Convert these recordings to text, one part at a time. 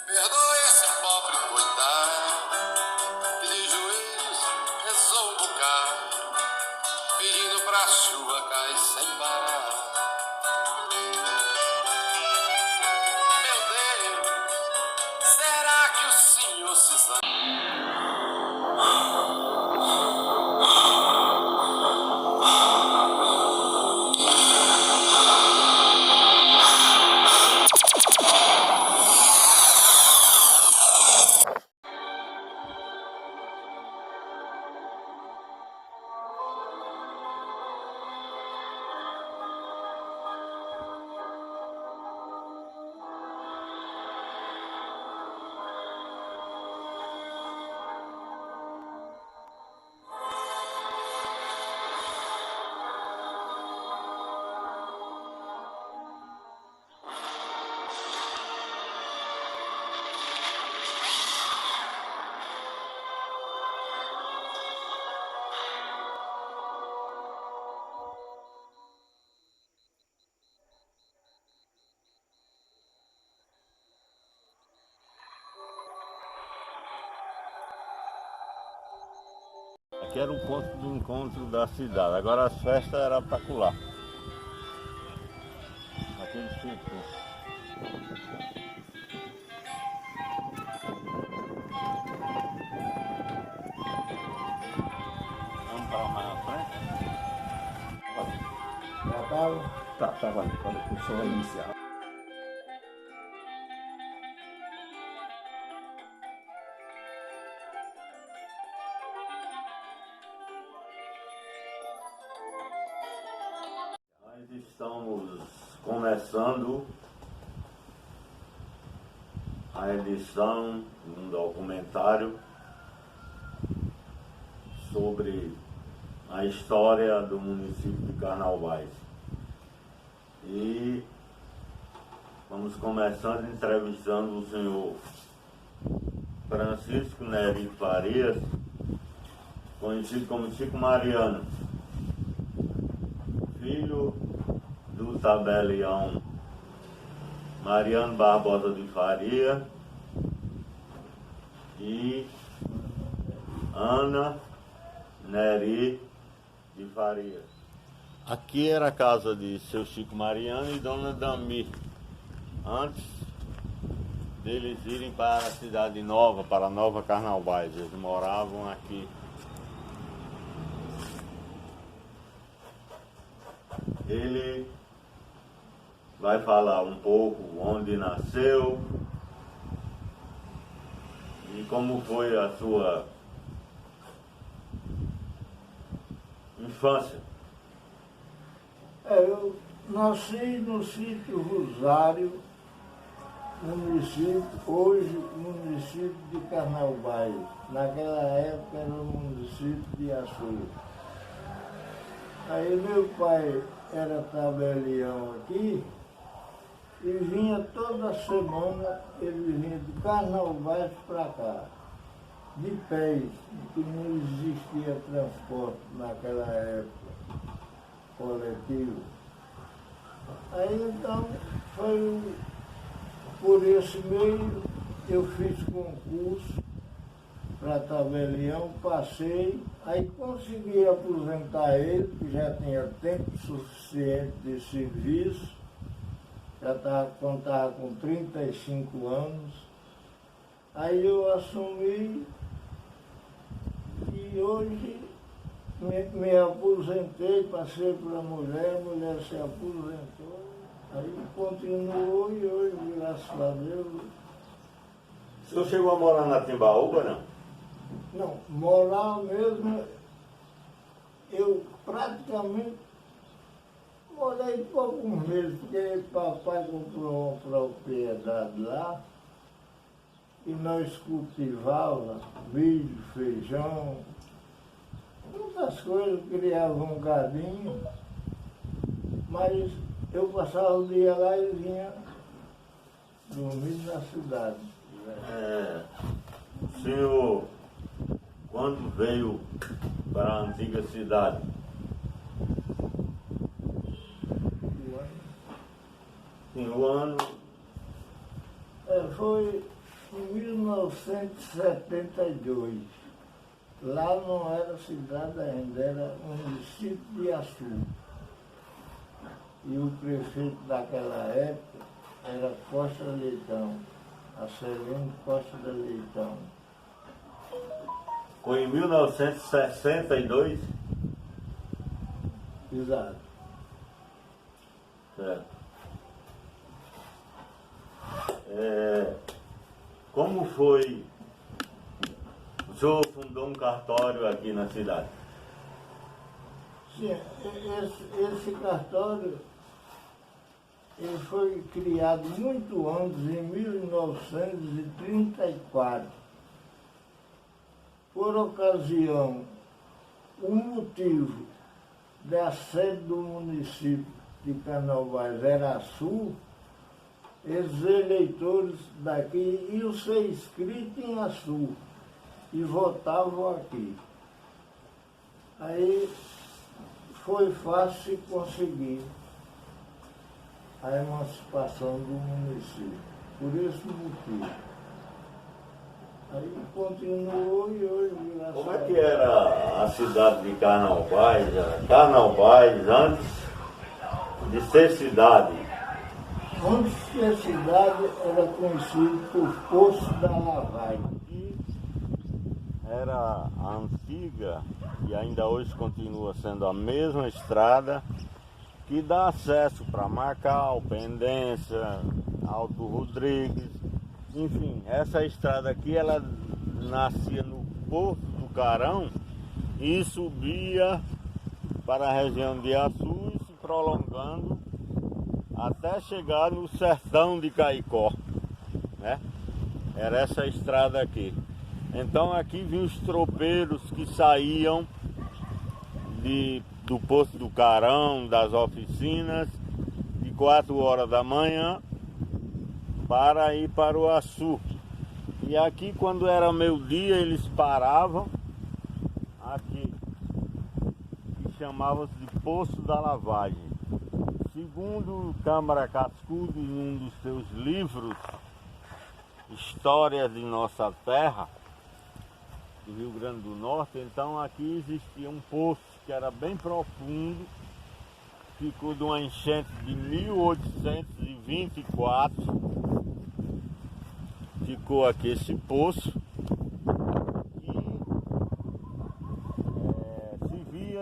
Perdoe esse pobre coitado que de joelhos rezou um bocado, pedindo pra chuva cair sem parar. Meu Deus, será que o senhor se sabe? Aqui era o ponto de encontro da cidade, agora as festas eram para acolá. Aquele sítio. Vamos para mais na frente? Já estava? Estava quando começou a iniciar. Nós estamos começando a edição de um documentário sobre a história do município de Carnaubais. E vamos começando entrevistando o senhor Francisco Neri Farias, conhecido como Chico Mariano, filho do tabelião Mariano Barbosa de Faria e Ana Neri de Farias. Aqui era a casa de seu Chico Mariano e Dona Dami, antes deles irem para a cidade nova, para a Nova Carnaubais. Eles moravam aqui. Ele vai falar um pouco onde nasceu e como foi a sua infância. Eu nasci no sítio Rosário, município, hoje município de Carnaubais. Naquela época era o município de Açu. Aí meu pai era tabelião aqui e vinha toda semana, ele vinha de Carnaubais para cá, de pés, porque não existia transporte naquela época coletivo. Aí então foi por esse meio eu fiz concurso para tabelião, passei, aí consegui aposentar ele, que já tinha tempo suficiente de serviço, já estava com 35 anos. Aí eu assumi e hoje me aposentei, passei para a mulher se aposentou, aí continuou e hoje, graças a Deus. O senhor chegou a morar na Timbaúba, não? Não, morar mesmo, eu praticamente morei poucos meses, porque papai comprou uma propriedade lá e nós cultivávamos milho, feijão, muitas coisas, criava um gadinho, mas eu passava o dia lá e vinha dormir na cidade. O senhor, quando veio para a antiga cidade? O ano Em um ano Foi em 1972. Lá não era cidade ainda, era o município de Açu. E o prefeito daquela época era Costa Leitão, Acelino Costa de Leitão. Foi em 1962? Exato. Certo. Como foi? O senhor fundou um cartório aqui na cidade? Sim, esse cartório ele foi criado muito antes, em 1934. Por ocasião, o motivo da sede do município de Carnaubais era Açu, esses eleitores daqui iam ser inscritos em Açu e votavam aqui. Aí foi fácil conseguir a emancipação do município, por esse motivo. Aí continuou e hoje... Como é que era a cidade de Carnaubais? Era Carnaubais antes de ser cidade? Antes de ser cidade era conhecido por Poço da Lavagem. Era a antiga, e ainda hoje continua sendo a mesma estrada, que dá acesso para Macau, Pendência, Alto Rodrigues, enfim, essa estrada aqui ela nascia no Porto do Carão e subia para a região de Açu e se prolongando até chegar no sertão de Caicó, né? Era essa estrada aqui. Então aqui vinham os tropeiros que saíam do Poço do Carão, das oficinas, de 4 horas da manhã, para ir para o Açu. E aqui, quando era meio-dia, eles paravam aqui, que chamava-se de Poço da Lavagem. Segundo Câmara Cascudo, em um dos seus livros, Histórias de Nossa Terra, do Rio Grande do Norte, então aqui existia um poço que era bem profundo, ficou de uma enchente de 1824, ficou aqui esse poço e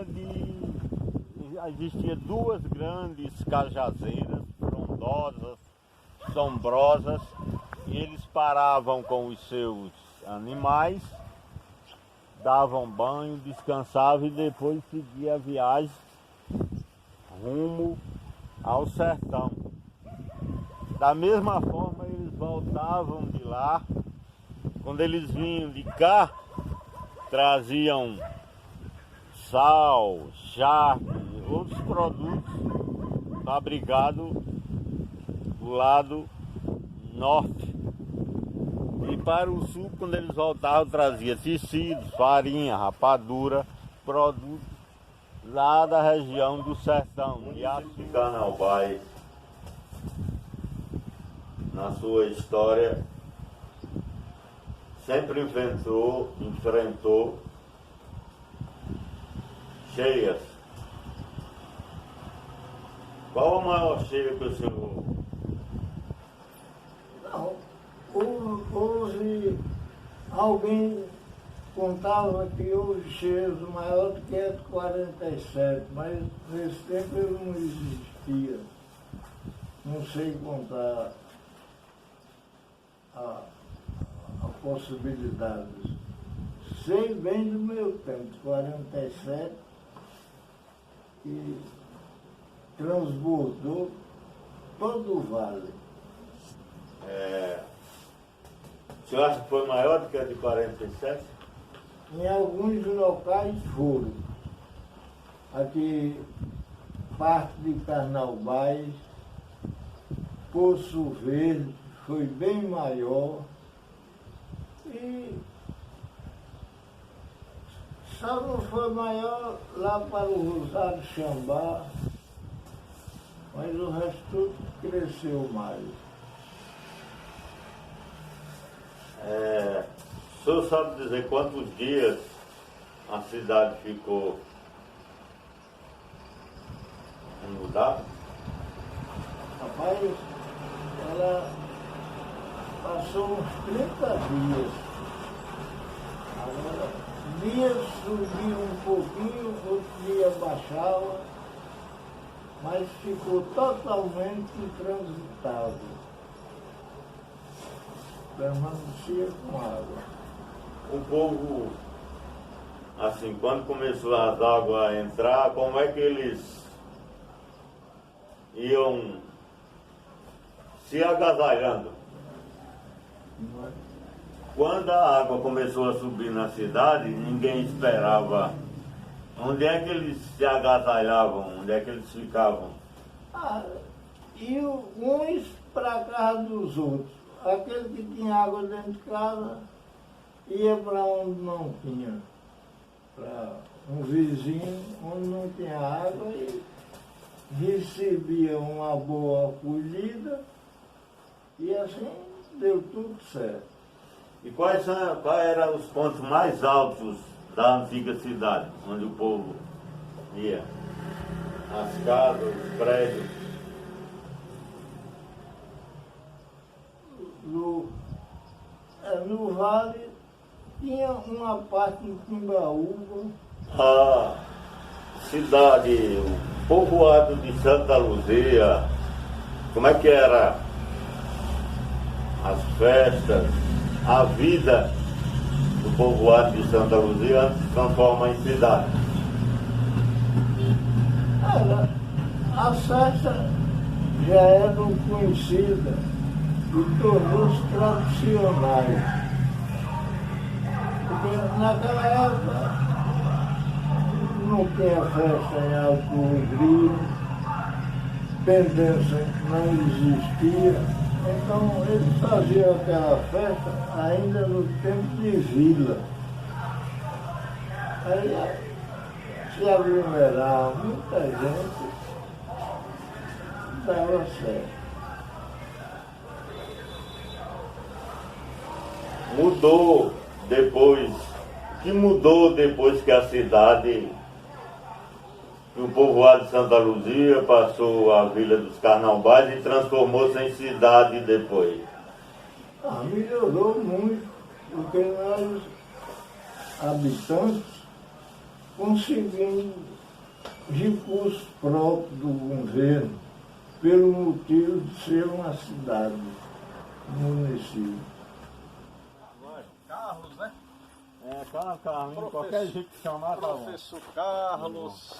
existia duas grandes cajazeiras frondosas, sombrosas, e eles paravam com os seus animais, davam banho, descansavam e depois seguia a viagem rumo ao sertão. Da mesma forma eles voltavam de lá, quando eles vinham de cá, traziam sal, charque, outros produtos fabricados do lado norte. E para o sul, quando eles voltavam, trazia tecidos, farinha, rapadura, produtos lá da região do sertão. E a Carnaubais, na sua história, sempre enfrentou cheias. Qual a maior cheia que o senhor... Não, hoje alguém contava que houve cheias maior do que a de 47, mas nesse tempo ele não existia. Não sei contar a possibilidade. Sei bem do meu tempo, 47, que transbordou todo o vale. O senhor acha que foi maior do que a de 47? Em alguns locais foram. Aqui, parte de Carnaubais, Poço Verde foi bem maior. E só não foi maior lá para o Rosário Xambá, mas o resto tudo cresceu mais. O senhor sabe dizer quantos dias a cidade ficou mudada? Rapaz, ela passou uns 30 dias. Agora, dias subiu um pouquinho, outro dia baixava, mas ficou totalmente intransitável. Permanecia com água. O povo, assim, quando começou as águas a entrar, como é que eles iam se agasalhando? Quando a água começou a subir na cidade, ninguém esperava. Onde é que eles se agasalhavam? Onde é que eles ficavam? Iam uns para a casa dos outros. Aquele que tinha água dentro de casa ia para onde não tinha. Para um vizinho onde não tinha água e recebia uma boa acolhida e assim deu tudo certo. E quais eram os pontos mais altos da antiga cidade, onde o povo ia? As casas, os prédios? No vale tinha uma parte em Timbaúba. A cidade, o povoado de Santa Luzia, como é que era as festas, a vida do povoado de Santa Luzia antes de se transformar em cidade? As festas já eram conhecidas e tornou-se tradicionais. Porque naquela época não tinha festa em Alto Rio, pendência não existia, então eles faziam aquela festa ainda no tempo de vila. Aí se aglomerava muita gente, dava certo. Mudou depois, o que mudou depois que a cidade, que o povoado de Santa Luzia passou a Vila dos Carnaubais e transformou-se em cidade depois? Melhorou muito, porque nós, habitantes, conseguimos recursos próprios do governo, pelo motivo de ser uma cidade, um município. Carlos, né? Carlos, qualquer jeito que chamar, tá bom. Professor Carlos.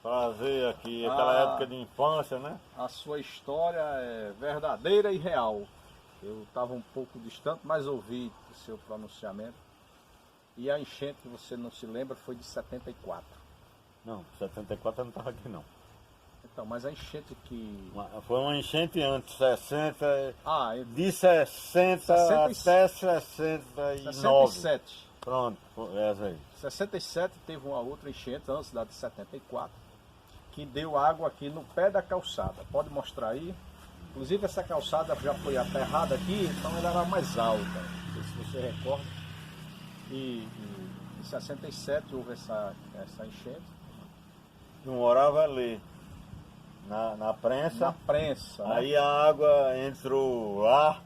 Prazer aqui, aquela época de infância, né? A sua história é verdadeira e real. Eu estava um pouco distante, mas ouvi o seu pronunciamento. E a enchente, que você não se lembra, foi de 74. Não, 74 eu não estava aqui não. Então, mas a enchente que... Foi uma enchente antes, 60, de 60 até 69. 67. Pronto, essa aí. 67 teve uma outra enchente antes da de 74, que deu água aqui no pé da calçada. Pode mostrar aí. Inclusive essa calçada já foi aterrada aqui, então ela era mais alta. Não sei se você recorda. E em 67 houve essa enchente. Eu morava ali, na prensa. Na prensa. Aí né? A água entrou lá,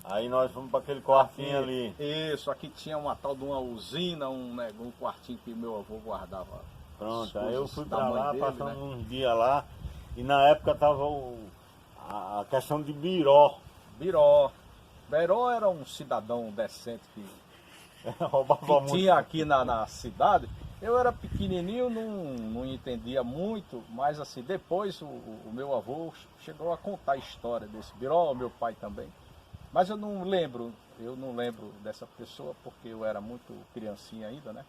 aí nós fomos para aquele quartinho ali. Isso, aqui tinha uma tal de uma usina, um quartinho que meu avô guardava. Pronto, aí eu fui para lá, dele, passando né? uns dias lá, e na época tava a questão de Biró. Biró era um cidadão decente que roubava muito. Tinha aqui na cidade. Eu era pequenininho, não entendia muito, mas assim, depois o meu avô chegou a contar a história desse Biró, meu pai também. Mas eu não lembro dessa pessoa porque eu era muito criancinha ainda, né?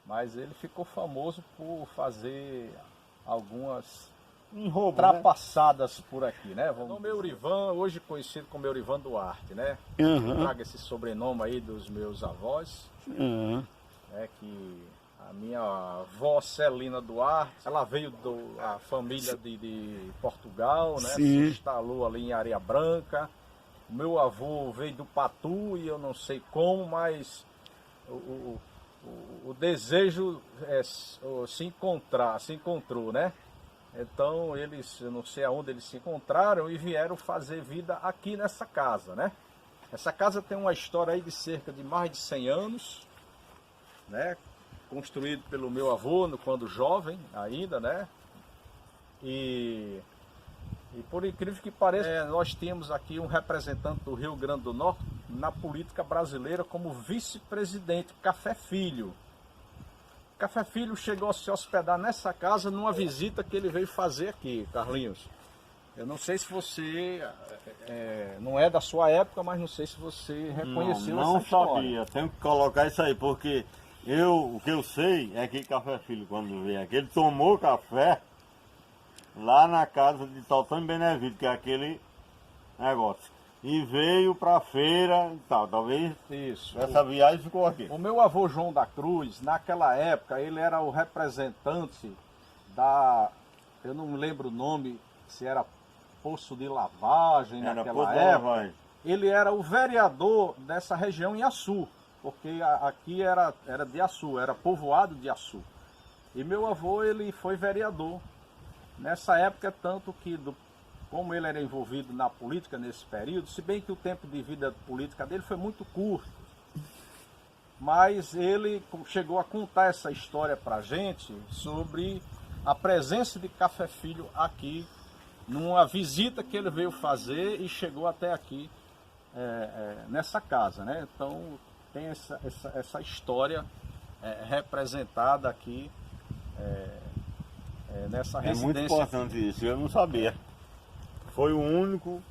Mas ele ficou famoso por fazer algumas ultrapassadas, né? Por aqui, né? Meu nome é Eurivan, hoje conhecido como Eurivan Duarte, né? Trago esse sobrenome aí dos meus avós, que a minha avó Celina Duarte, ela veio da família de Portugal, né? Se instalou ali em Areia Branca. meu avô veio do Patu e eu não sei como, mas o desejo se encontrou, né? Então eles, eu não sei aonde eles se encontraram e vieram fazer vida aqui nessa casa, né? Essa casa tem uma história aí de cerca de mais de 100 anos, né? Construído pelo meu avô quando jovem ainda, né? E por incrível que pareça, nós temos aqui um representante do Rio Grande do Norte na política brasileira como vice-presidente, Café Filho. Café Filho chegou a se hospedar nessa casa numa visita que ele veio fazer aqui, Carlinhos. Eu não sei se você, não é da sua época, mas não sei se você reconheceu essa história. Não sabia, tenho que colocar isso aí, porque o que eu sei é que Café Filho, quando veio aqui, ele tomou café lá na casa de Totônio Benevides, que é aquele negócio. E veio para a feira e tal, talvez isso. Essa viagem ficou aqui. O meu avô João da Cruz, naquela época, ele era o representante eu não me lembro o nome, se era Poço de Lavagem naquela época. Ele era o vereador dessa região em Açu, porque aqui era de Açu, era povoado de Açu. E meu avô, ele foi vereador nessa época, tanto que, como ele era envolvido na política nesse período, se bem que o tempo de vida política dele foi muito curto, mas ele chegou a contar essa história pra gente sobre a presença de Café Filho aqui, numa visita que ele veio fazer e chegou até aqui nessa casa, né? Então tem essa história representada aqui nessa residência. É muito importante isso, eu não sabia. Foi o único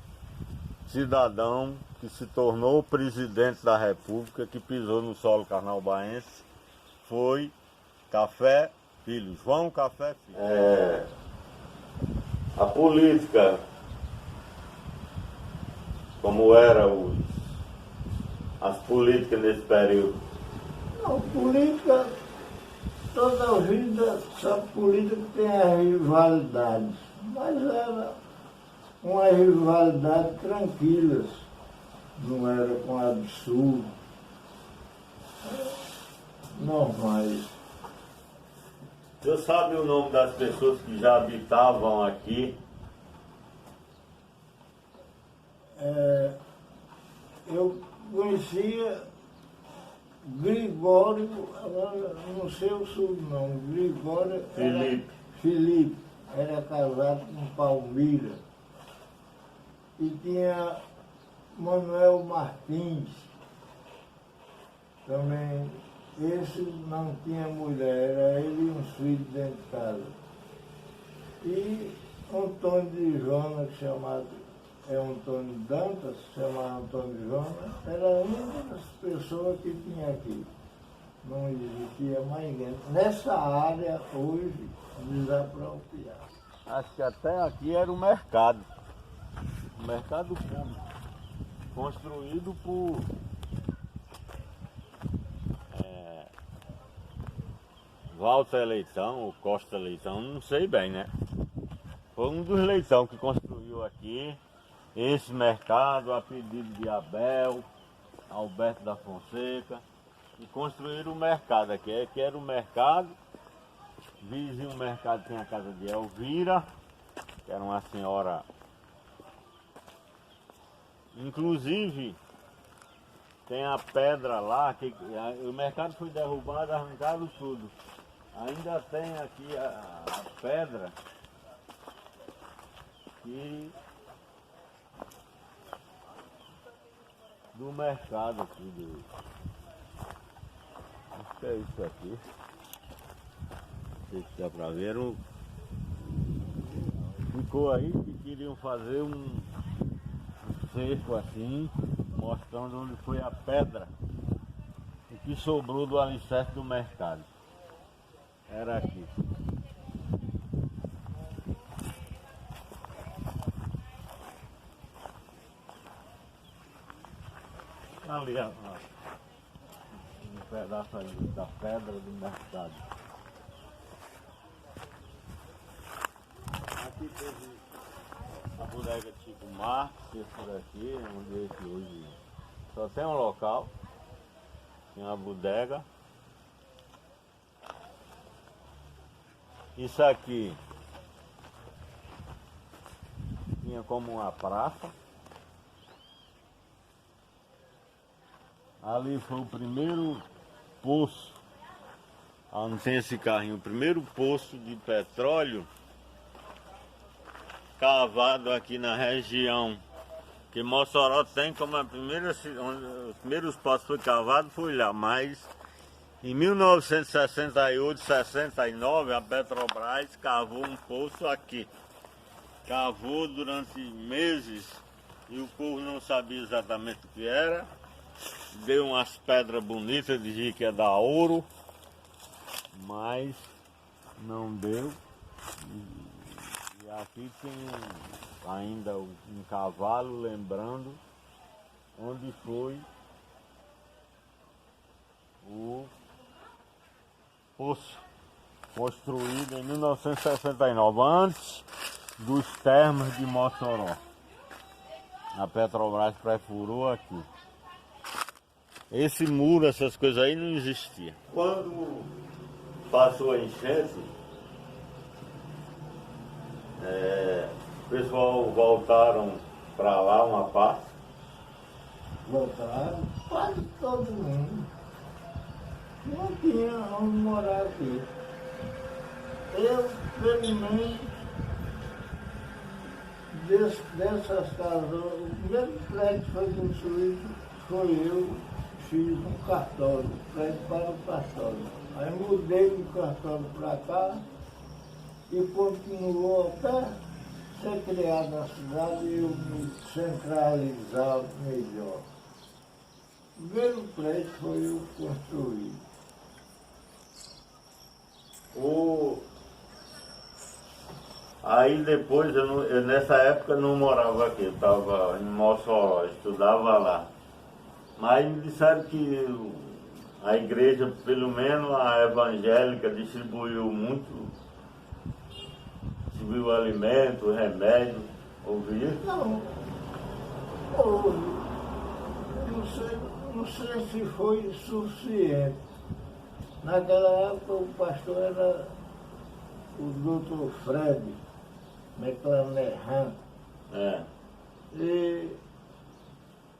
cidadão que se tornou presidente da República, que pisou no solo carnaubáense, foi Café Filho, João Café Filho. A política, como eram as políticas nesse período? Não, política, toda a vida, sabe, política tem as rivalidades, mas era uma rivalidade tranquila, não era com absurdo, normais. O senhor sabe o nome das pessoas que já habitavam aqui? Eu conhecia Gregório, agora não sei o sobrenome, Gregório Felipe, era casado com Palmira. E tinha Manuel Martins, também. Esse não tinha mulher, era ele e uns filhos dentro de casa. E Antônio de Joana, chamado Antônio Dantas, chamado Antônio de Joana, era uma das pessoas que tinha aqui. Não existia mais ninguém. Nessa área, hoje, desapropriada. Acho que até aqui era um mercado público, construído por Walter Leitão ou Costa Leitão, não sei bem, né? Foi um dos Leitão que construiu aqui esse mercado a pedido de Abel, Alberto da Fonseca, e construíram o mercado aqui, que era o mercado. Vizinho o mercado tinha a casa de Elvira, que era uma senhora. Inclusive tem a pedra lá, que o mercado foi derrubado, arrancaram tudo. Ainda tem aqui a pedra do mercado aqui. Acho que é isso aqui. Não sei se dá pra ver. Ficou aí que queriam fazer um cerco assim, mostrando onde foi a pedra, o que sobrou do alicerce do mercado. Era aqui. Ali, ó, um pedaço ali da pedra do mercado. Aqui teve a bodega tipo Marques, esse daqui, onde esse hoje só tem um local, tem uma bodega. Isso aqui tinha como uma praça. Ali foi o primeiro poço, onde tem esse carrinho, o primeiro poço de petróleo cavado aqui na região. Que Mossoró tem como a primeira, onde os primeiros poços foi cavado foi lá, mas em 1968, 69 a Petrobras cavou um poço aqui. Cavou durante meses e o povo não sabia exatamente o que era. Deu umas pedras bonitas, dizia que ia dar ouro, mas não deu. E aqui tem ainda um cavalo lembrando onde foi o poço construído em 1969, antes dos termos de Mossoró. A Petrobras perfurou aqui. Esse muro, essas coisas aí não existiam. Quando passou a enchente, o pessoal voltaram para lá uma parte. Voltaram quase todo mundo. Não tinha onde morar aqui. Eu, pelo menos, dessas casas, o primeiro prédio que foi construído foi eu, fiz um cartório, prédio para o cartório. Aí mudei do cartório para cá e continuou até ser criada a cidade e eu me centralizar melhor. O primeiro prédio foi eu construí. Aí depois, eu nessa época não morava aqui, eu estava em Mossoró, estudava lá. Mas me disseram que a igreja, pelo menos a evangélica, distribuiu alimento, remédio, ouvi isso? Não, houve. Não sei se foi suficiente. Naquela época o pastor era o doutor Fred McLaren. E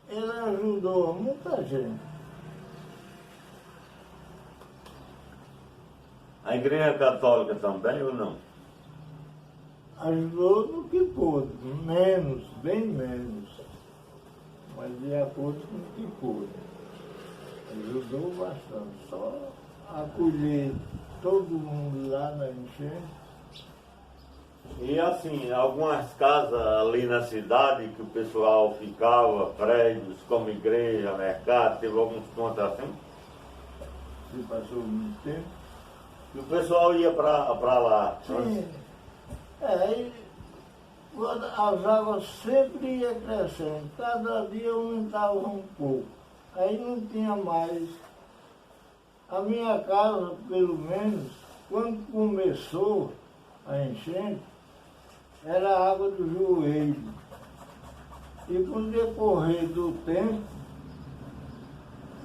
ele ajudou muita gente. A igreja católica também ou não? Ajudou no que pôde, menos, bem menos, mas de acordo com o que pôde. Ajudou bastante, só acolher todo mundo lá na enchente. E assim, algumas casas ali na cidade que o pessoal ficava, prédios como igreja, mercado, teve alguns pontos assim? Se passou muito tempo. E o pessoal ia para lá. Sim. Aí as águas sempre iam crescendo, cada dia aumentava um pouco. Aí não tinha mais. A minha casa, pelo menos, quando começou a enchente, era água do joelho. E com o decorrer do tempo,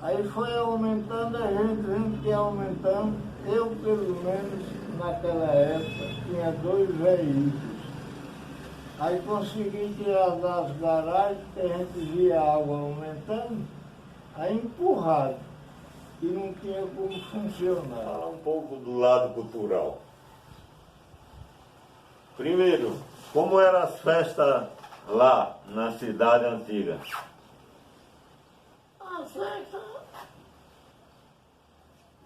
aí foi aumentando, a gente ia aumentando. Eu, pelo menos, naquela época, tinha 2 veículos. Aí consegui tirar das garagens, que a gente via a água aumentando, aí empurrado. E não tinha como funcionar. Fala um pouco do lado cultural. Primeiro, como eram as festas lá na cidade antiga? A festa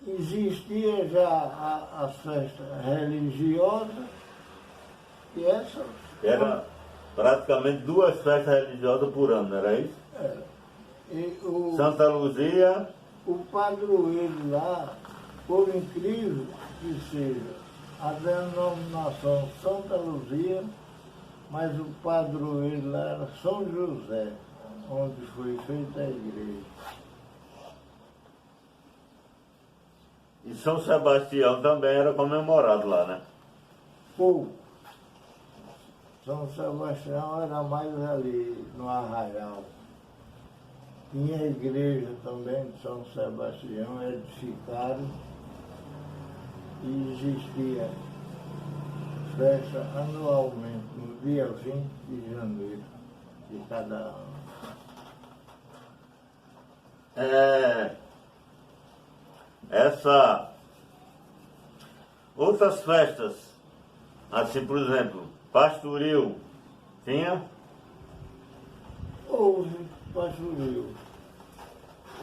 existia já as festas religiosas e essas. Era praticamente 2 festas religiosas por ano, não era isso? Era. E Santa Luzia. o padroeiro lá, por incrível que seja, a denominação Santa Luzia, mas o padroeiro lá era São José, onde foi feita a igreja. E São Sebastião também era comemorado lá, né? Pouco. São Sebastião era mais ali, no Arraial. Tinha a igreja também de São Sebastião, edificada, e existia festa anualmente, no dia 20 de janeiro de cada ano. Outras festas, assim, por exemplo, pastoril, tinha? Houve pastoril.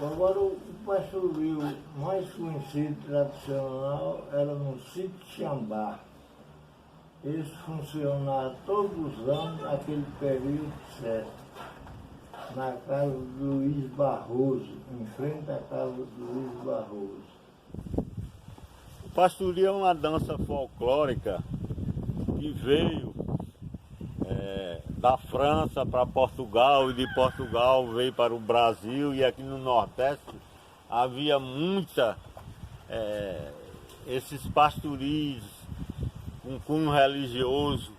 Agora o pastoril mais conhecido, tradicional, era no sítio Xambá. Esse funcionava todos os anos, naquele período certo, na casa do Luiz Barroso, em frente à casa do Luiz Barroso. O pastoril é uma dança folclórica que veio da França para Portugal, e de Portugal veio para o Brasil, e aqui no Nordeste havia esses pastoris com cunho religioso.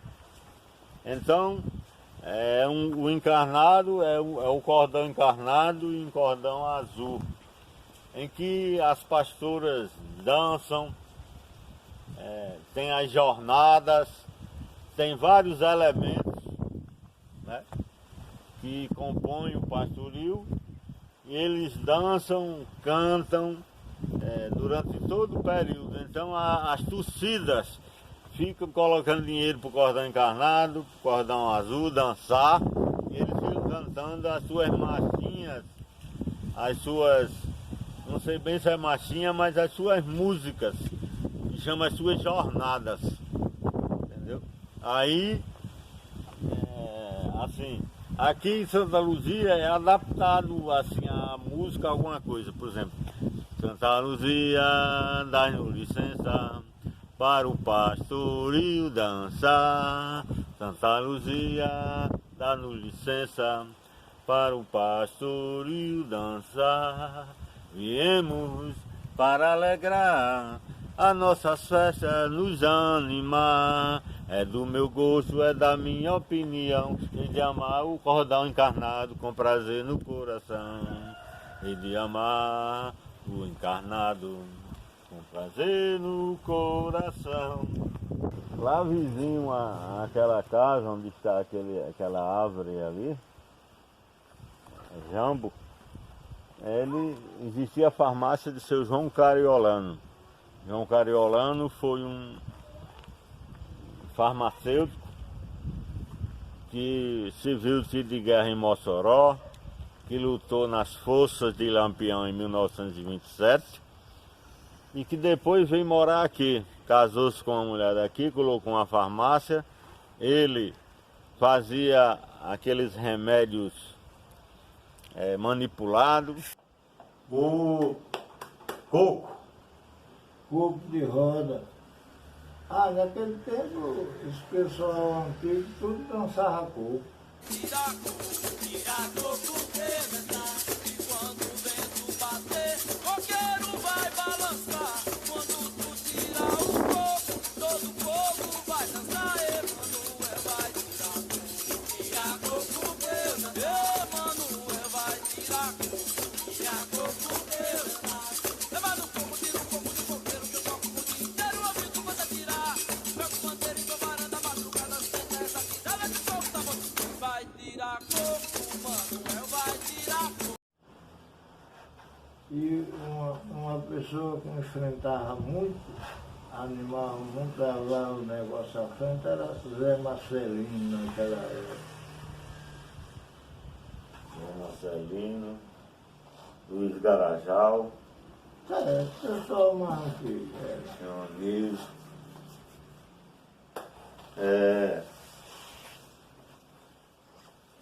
Então, o encarnado é o cordão encarnado e um cordão azul, em que as pastoras dançam, tem as jornadas, tem vários elementos, né, que compõem o pastoril, e eles dançam, cantam durante todo o período. Então as torcidas ficam colocando dinheiro para o cordão encarnado, para o cordão azul dançar, e eles ficam cantando as suas marchinhas, as suas, não sei bem se é marchinha, mas as suas músicas, que chama as suas jornadas, entendeu? Aí, assim, aqui em Santa Luzia é adaptado assim a música a alguma coisa, por exemplo, Santa Luzia, dá-nos licença para o pastoril dançar. Santa Luzia, dá-nos licença para o pastoril dançar. Viemos para alegrar as nossas festas, nos animar. É do meu gosto, é da minha opinião, e de amar o cordão encarnado com prazer no coração. E de amar o encarnado com prazer no coração. Lá vizinho àquela casa onde está aquela árvore ali, jambo, existia a farmácia de seu João Cariolano. João Cariolano foi um farmacêutico que serviu de tiro de guerra em Mossoró, que lutou nas forças de Lampião em 1927 e que depois veio morar aqui. Casou-se com uma mulher daqui, colocou uma farmácia. Ele fazia aqueles remédios manipulados. O coco. Coco de roda. Naquele tempo, esse pessoal antigo tudo dançava coco. Tira coco, e quando o vento bater, coqueiro vai balançar. Quando tu tira o coco, todo o coco vai dançar. Emanuel vai tirar coco. Tira coco, Emanuel vai tirar coco. Tira coco, leva no coco, tira o coco do coqueiro, que eu toco o dia inteiro ouvindo você tirar. Pega o pandeiro e tô varanda, madrugada, senta essa cidade de coco, tá bom? Vai tirar coco, Manuel vai tirar coco. E uma pessoa que enfrentava muito, animava muito, levava o negócio à frente, era Zé Marcelino naquela época. Zé Marcelino, Luiz Garajal, Pessoal mais antigo. Senhor Anísio.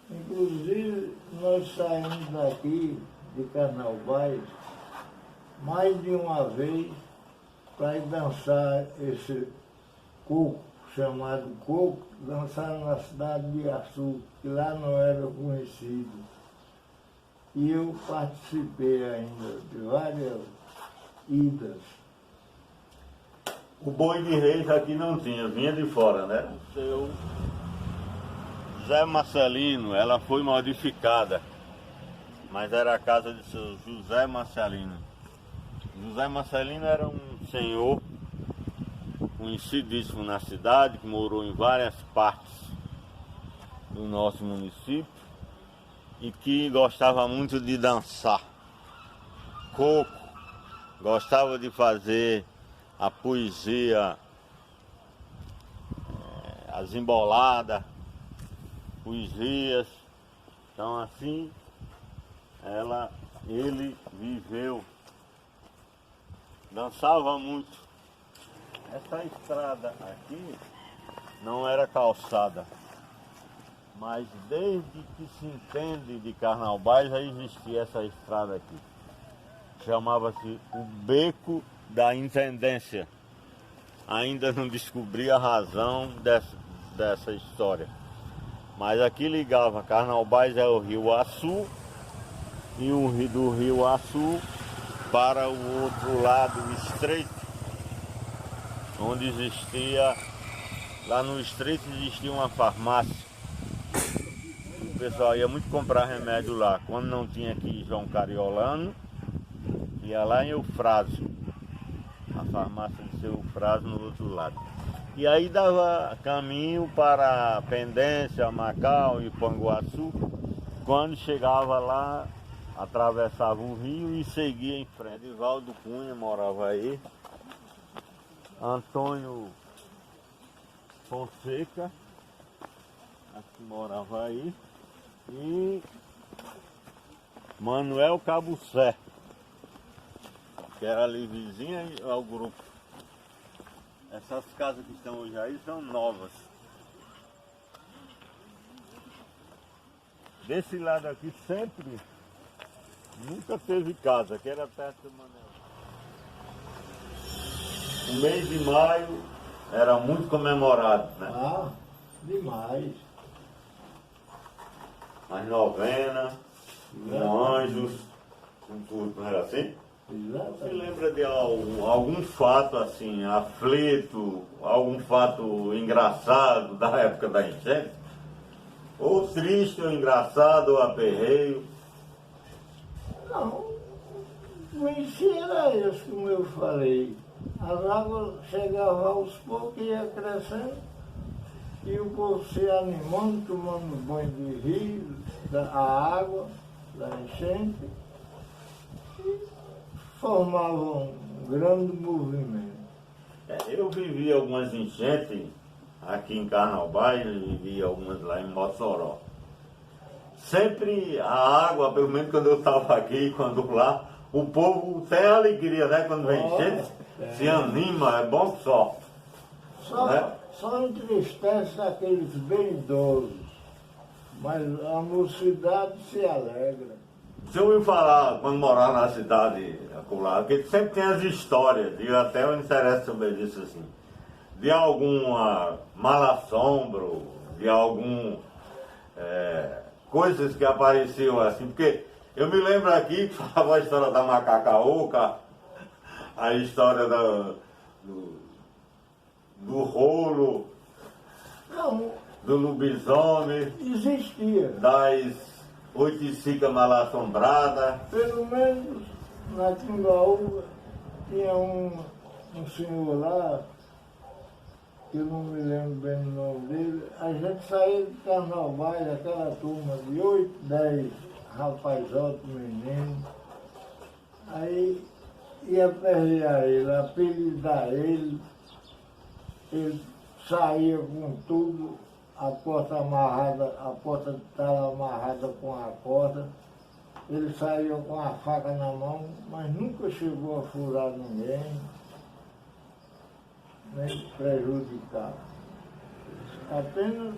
Inclusive, nós saímos daqui de Carnaubais mais de uma vez para ir dançar esse coco, chamado coco, dançar na cidade de Açu, que lá não era conhecido. E eu participei ainda de várias idas. O boi de reis aqui não tinha, vinha de fora, né? José Marcelino, ela foi modificada, mas era a casa de seu José Marcelino. José Marcelino era um senhor conhecidíssimo na cidade, que morou em várias partes do nosso município e que gostava muito de dançar coco, gostava de fazer a poesia, as emboladas, poesias. Então assim ele viveu, dançava muito. Essa estrada aqui não era calçada, mas desde que se entende de Carnaubais já existia essa estrada aqui. Chamava-se o Beco da Intendência. Ainda não descobri a razão dessa história. Mas aqui ligava Carnaubais ao Rio Açu e do Rio Açu para o outro lado estreito, onde existia, lá no estreito existia uma farmácia. O pessoal ia muito comprar remédio lá. Quando não tinha aqui João Cariolano, ia lá em Eufrásio, a farmácia de seu Eufrásio no outro lado. E aí dava caminho para Pendência, Macau e Panguaçu. Quando chegava lá, atravessava o rio e seguia em frente. Edivaldo Cunha morava aí, Antônio Fonseca aqui morava aí, e Manuel Cabucé, que era ali vizinha ao grupo. Essas casas que estão hoje aí são novas. Desse lado aqui sempre nunca teve casa, que era perto do Manel. O mês de maio era muito comemorado, né? Ah, demais. As novenas, com anjos, com tudo, não era assim? Você Exatamente. lembra de algum fato assim, aflito, algum fato engraçado da época da enchente? Ou triste, ou engraçado, ou aperreio? Não, o ensino era isso, como eu falei. As águas chegavam aos poucos e ia crescendo, e o povo se animando, tomando banho de rio, a água, da enchente, e formavam um grande movimento. Eu vivi algumas enchentes aqui em Carnaubais, vivi algumas lá em Mossoró. Sempre a água, pelo menos quando eu estava aqui, quando lá, o povo tem alegria, né? Quando vem enchente, se anima, é bom que só. Só entristece aqueles bem idosos, mas a mocidade se alegra. Você ouviu falar, quando morava na cidade acolá, que sempre tem as histórias, e até eu me interesso sobre isso assim, de alguma mal-assombro, de algum coisas que apareciam assim, porque eu me lembro aqui que falava a história da macacaúca, a história do rolo, Não, do lobisomem, existia. das oiticica mal-assombrada. Pelo menos na Timbaúba tinha um senhor lá, que eu não me lembro bem o nome dele. A gente saía de Carnaubais, aquela turma de 8, 10 rapazotes, meninos. Aí ia perrear ele, apelidar ele saía com tudo, a porta amarrada, a porta estava amarrada com a corda, ele saía com a faca na mão, mas nunca chegou a furar ninguém, nem prejudicar. Apenas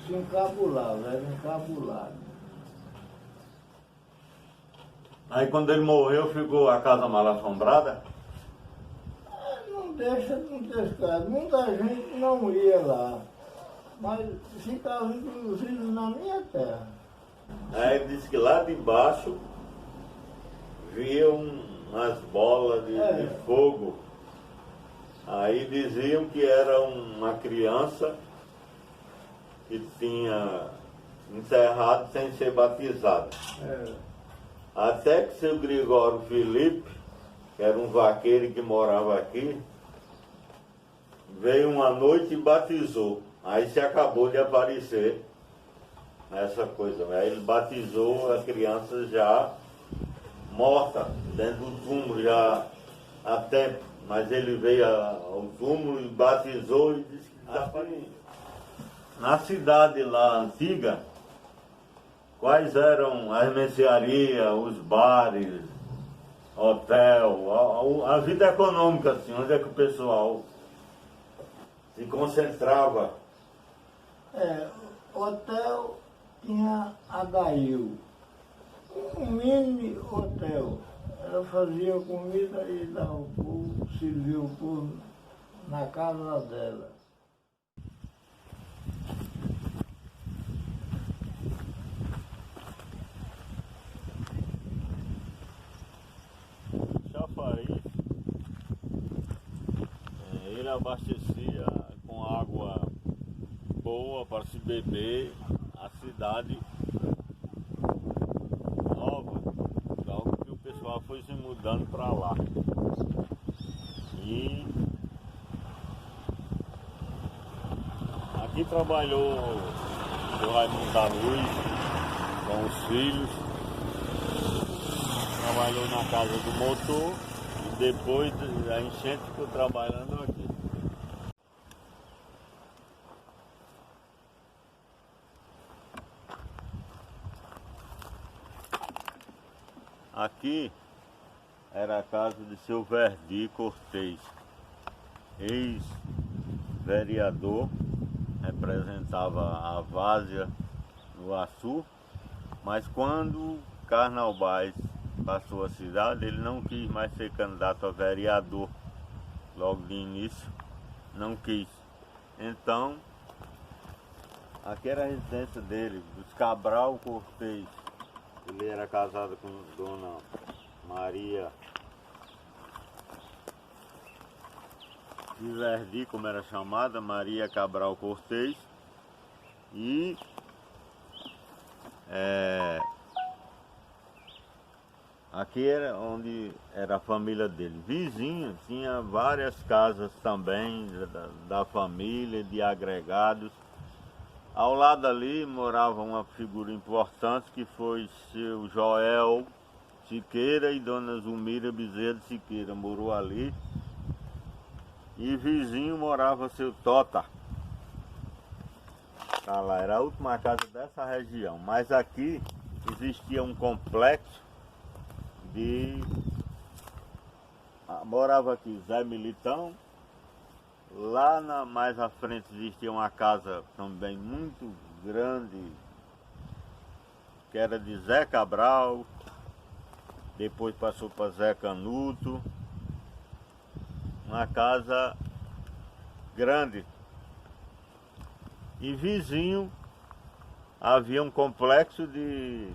se encabulava, era encabulado. Aí quando ele morreu, ficou a casa mal-assombrada? Não deixa de ter ficado. Muita gente não ia lá, mas ficava inclusive na minha terra. Aí ele disse que lá de baixo viam umas bolas de fogo. Aí diziam que era uma criança que tinha enterrado sem ser batizado. Até que seu Gregório Felipe, que era um vaqueiro que morava aqui, veio uma noite e batizou. Aí se acabou de aparecer nessa coisa. Aí ele batizou a criança já morta, dentro do túmulo já há tempo. Mas ele veio ao túmulo e batizou e disse que desapareceu. Na cidade lá antiga, quais eram as mercearias, os bares, hotel, a vida econômica, assim, onde é que o pessoal se concentrava? Hotel tinha Adail, um mini hotel. Ela fazia comida e dava o povo, servia o povo na casa dela. Chafariz, ele abastecia com água boa para se beber a cidade nova, logo que o pessoal foi se mudando para lá. E aqui trabalhou o Raimundo da Luz com os filhos, trabalhou na casa do motor e depois da enchente ficou trabalhando aqui. Aqui era a casa de seu Verdi Cortez, ex-vereador, representava a várzea no Açu, mas quando Carnaubais passou a cidade, ele não quis mais ser candidato a vereador, logo de início, não quis. Então, aqui era a residência dele, dos Cabral Cortez. Ele era casado com Dona Maria de Verdi, como era chamada, Maria Cabral Cortez. E aqui era onde era a família dele. Vizinho, tinha várias casas também da família, de agregados. Ao lado ali morava uma figura importante que foi seu Joel Siqueira e Dona Zulmira Bezerra de Siqueira, morou ali. E vizinho morava seu Tota. Tá lá, era a última casa dessa região. Mas aqui existia um complexo de... morava aqui Zé Militão. Lá mais à frente existia uma casa também muito grande, que era de Zé Cabral, depois passou para Zé Canuto, uma casa grande. E vizinho havia um complexo de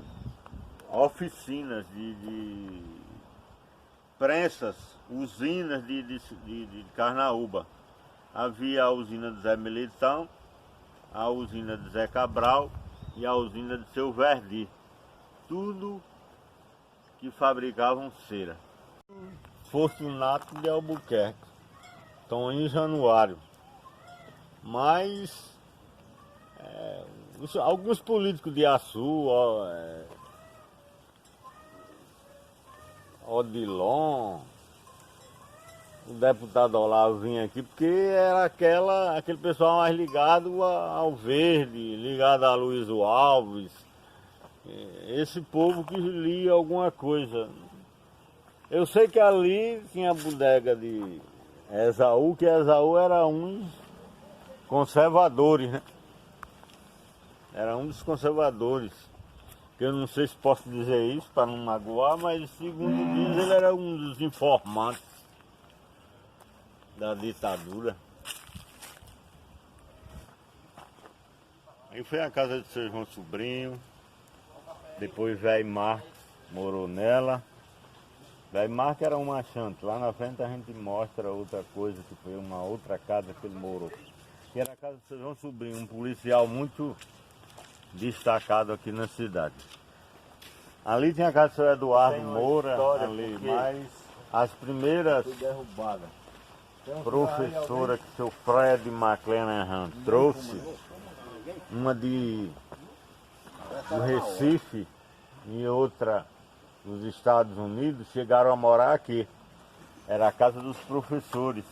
oficinas, de prensas, usinas de Carnaúba. Havia a usina de Zé Militão, a usina de Zé Cabral e a usina de seu Verdi. Tudo que fabricavam cera. Fortunato de Albuquerque, estão em Januário. Mas alguns políticos de Açu, Odilon, o deputado Olavo vinha aqui porque era aquele pessoal mais ligado ao Verde, ligado a Luiz Alves, esse povo que lia alguma coisa. Eu sei que ali tinha a bodega de Esaú, que Esaú era um conservadores, né? Era um dos conservadores. Que eu não sei se posso dizer isso para não magoar, mas segundo diz ele era um dos informantes da ditadura. Aí foi a casa de seu João Sobrinho, depois Velho Marcos morou nela. Velho Marcos era um achante, lá na frente a gente mostra outra coisa, que foi uma outra casa que ele morou. Que era a casa do seu João Sobrinho, um policial muito destacado aqui na cidade. Ali tem a casa do seu Eduardo Moura, ali, mas as primeiras Foi derrubada. professoras que o seu Fred McLennan trouxe, uma do Recife e outra dos Estados Unidos, chegaram a morar aqui. Era a casa dos professores.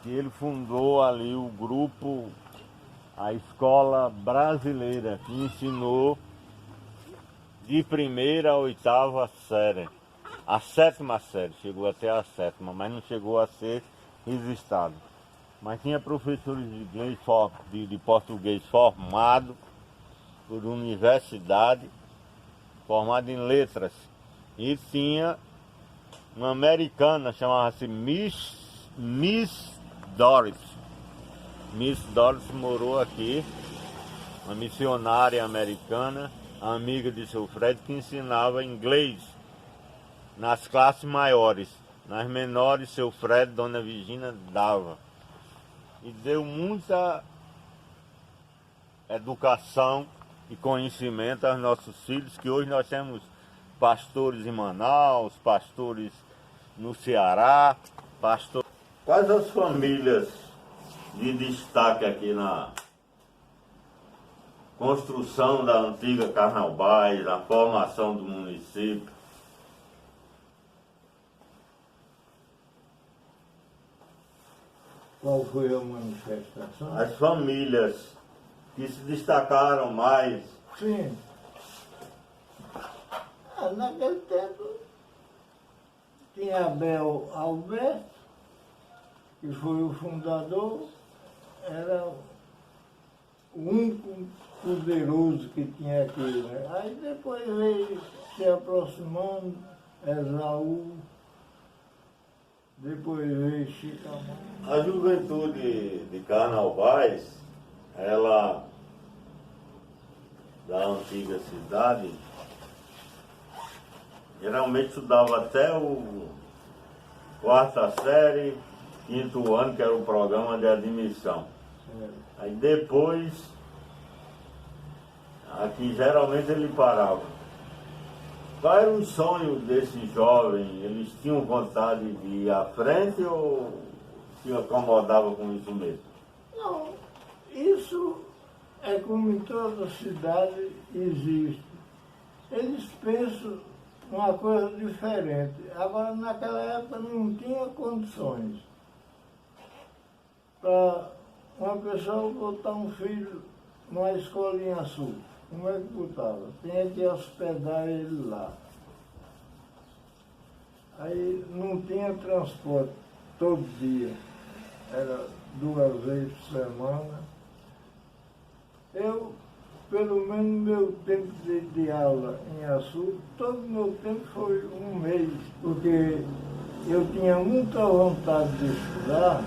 E ele fundou ali o grupo, a escola brasileira, que ensinou de primeira a oitava série. A sétima série, chegou até a sétima, mas não chegou a ser registrado. Mas tinha professores de inglês, de português formado por universidade, formado em letras. E tinha uma americana, chamava-se Miss Doris. Miss Doris morou aqui, uma missionária americana, amiga de seu Fred, que ensinava inglês nas classes maiores. Nas menores, seu Fred, Dona Virginia, dava. E deu muita educação e conhecimento aos nossos filhos, que hoje nós temos pastores em Manaus, pastores no Ceará, pastores... Quais as famílias de destaque aqui na construção da antiga Carnaubais, na formação do município? Qual foi a manifestação? As famílias que se destacaram mais. Sim. Naquele tempo tinha Abel Alberto, que foi o fundador, era o único poderoso que tinha aqui, né? Aí depois veio se aproximando, Esaú, depois veio Chicamão. A juventude de Carnaubais, ela, da antiga cidade, geralmente estudava até o quarta série, quinto ano, que era o programa de admissão. Aí depois, aqui geralmente ele parava. Qual era o sonho desse jovem? Eles tinham vontade de ir à frente ou se acomodavam com isso mesmo? Não, isso é como em toda cidade existe. Eles pensam uma coisa diferente. Agora, naquela época não tinha condições para uma pessoa botar um filho numa escolinha sul. Como é que botava? Tinha que hospedar ele lá. Aí não tinha transporte todo dia. Era 2 vezes por semana. Eu, pelo menos meu tempo de aula em Açu, todo meu tempo foi 1 mês, porque eu tinha muita vontade de estudar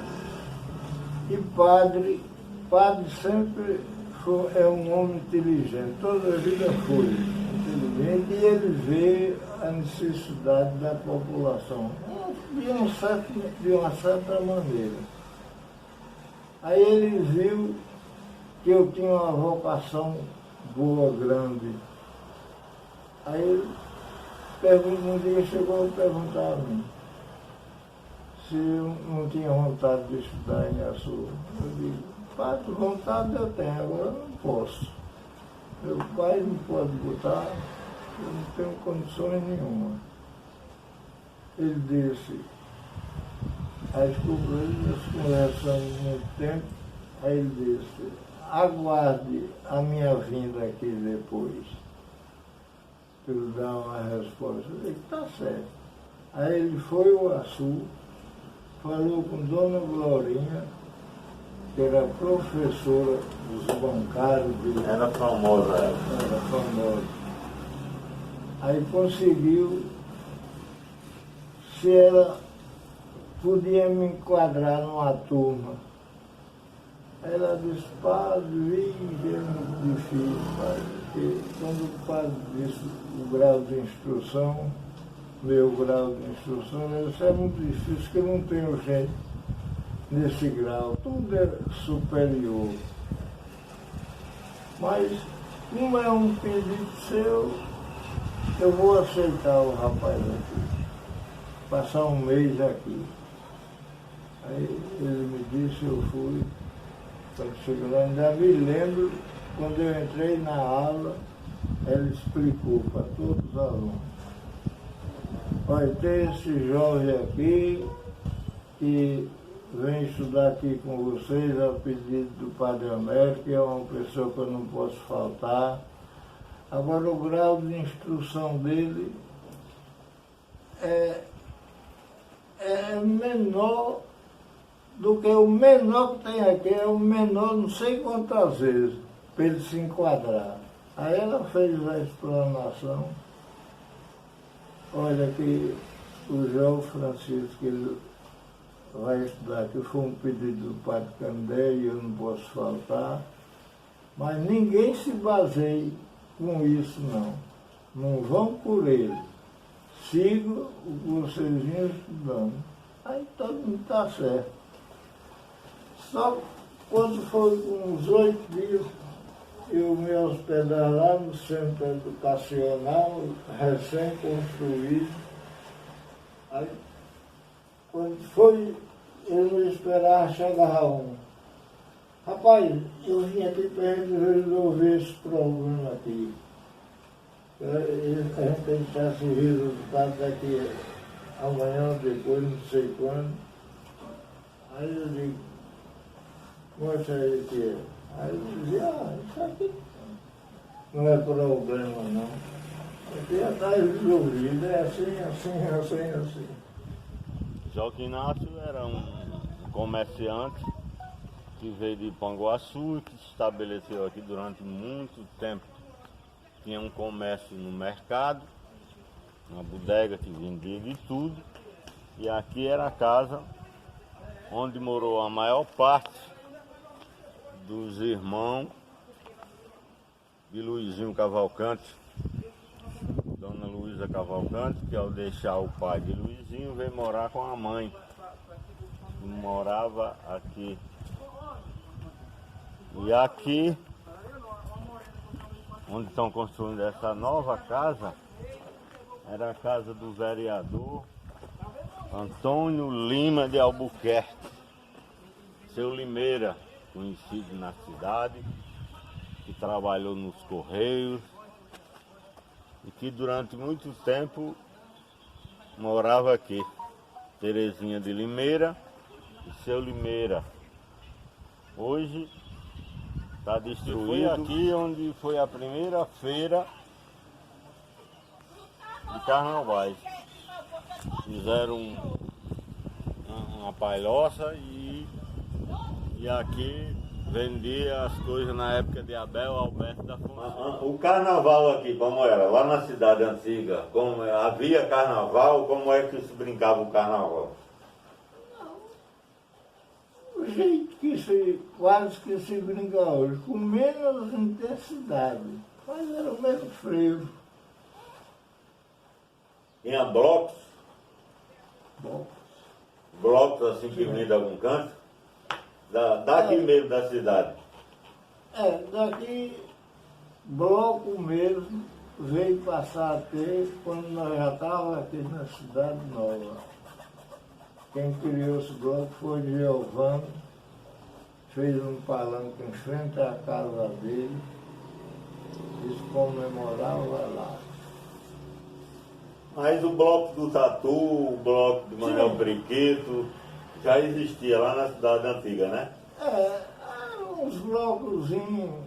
e padre sempre é um homem inteligente, toda a vida foi inteligente e ele vê a necessidade da população de uma certa maneira. Aí ele viu que eu tinha uma vocação boa, grande. Aí ele um dia chegou a perguntar a mim se eu não tinha vontade de estudar em Açu. Eu digo, padre, vontade eu tenho, agora eu não posso. Meu pai não pode botar, eu não tenho condições nenhuma. Ele disse, aí nós conversamos muito tempo, aí ele disse, aguarde a minha vinda aqui depois, para eu dar uma resposta. Eu disse, tá certo. Aí ele foi ao Açu, falou com Dona Glorinha, que era professora dos bancários dele. Era famosa ela. Era famosa. Aí conseguiu, se ela podia me enquadrar numa turma. Aí ela disse, padre, é muito difícil, padre, porque quando o padre disse o grau de instrução, meu grau de instrução, eu disse, é muito difícil, que eu não tenho gente nesse grau, tudo é superior. Mas, como é um pedido seu, eu vou aceitar o rapaz aqui, passar um mês aqui. Aí ele me disse, eu fui, quando cheguei lá, ainda me lembro, quando eu entrei na aula, ele explicou para todos os alunos. Olha, tem esse jovem aqui que vem estudar aqui com vocês a pedido do Padre Américo, que é uma pessoa que eu não posso faltar. Agora o grau de instrução dele é menor do que o menor que tem aqui, é o menor não sei quantas vezes, para ele se enquadrar. Aí ela fez a explanação. Olha que o João Francisco, ele vai estudar aqui, foi um pedido do Padre Candé e eu não posso faltar, mas ninguém se baseie com isso não. Não vão por ele. Sigam o que vocês vinham estudando. Aí todo mundo está certo. Só quando foi uns 8 dias, eu me hospedar lá no centro educacional, recém-construído. Aí, quando foi, eu não esperava chegar um. Rapaz, eu vim aqui para resolver esse problema aqui. A gente tem que ter esse resultado daqui amanhã, depois, não sei quando. Aí eu digo, mostra aí o que é. Aí eu dizia, isso aqui não é problema não. Aqui já está resolvido, é assim. Joaquim Inácio era um comerciante que veio de Panguaçu e que se estabeleceu aqui durante muito tempo. Tinha um comércio no mercado, uma bodega que vendia de tudo, e aqui era a casa onde morou a maior parte dos irmãos de Luizinho Cavalcante, Dona Luísa Cavalcante, que ao deixar o pai de Luizinho veio morar com a mãe, que morava aqui. E aqui, onde estão construindo essa nova casa, era a casa do vereador Antônio Lima de Albuquerque, seu Limeira, conhecido na cidade, que trabalhou nos Correios e que durante muito tempo morava aqui. Terezinha de Limeira e seu Limeira. Hoje está destruído. Foi aqui onde foi a primeira feira de carnavais. Fizeram uma palhoça e aqui vendia as coisas na época de Abel Alberto da Fonseca. O carnaval aqui, como era? Lá na cidade antiga, havia carnaval? Como é que se brincava o carnaval? O jeito que quase que se brinca hoje, com menos intensidade, mas era o mesmo freio. Tinha blocos? Bom. Blocos assim que vinha de algum canto? Daqui mesmo da cidade? Daqui, bloco mesmo, veio passar a ter quando nós já estávamos aqui na Cidade Nova. Quem criou esse bloco foi Giovanni, fez um palanque em frente à casa dele, e se comemorava lá. Mas o bloco do Tatu, o bloco de Manuel Periquito, já existia lá na cidade antiga, né? Eram uns blocozinhos,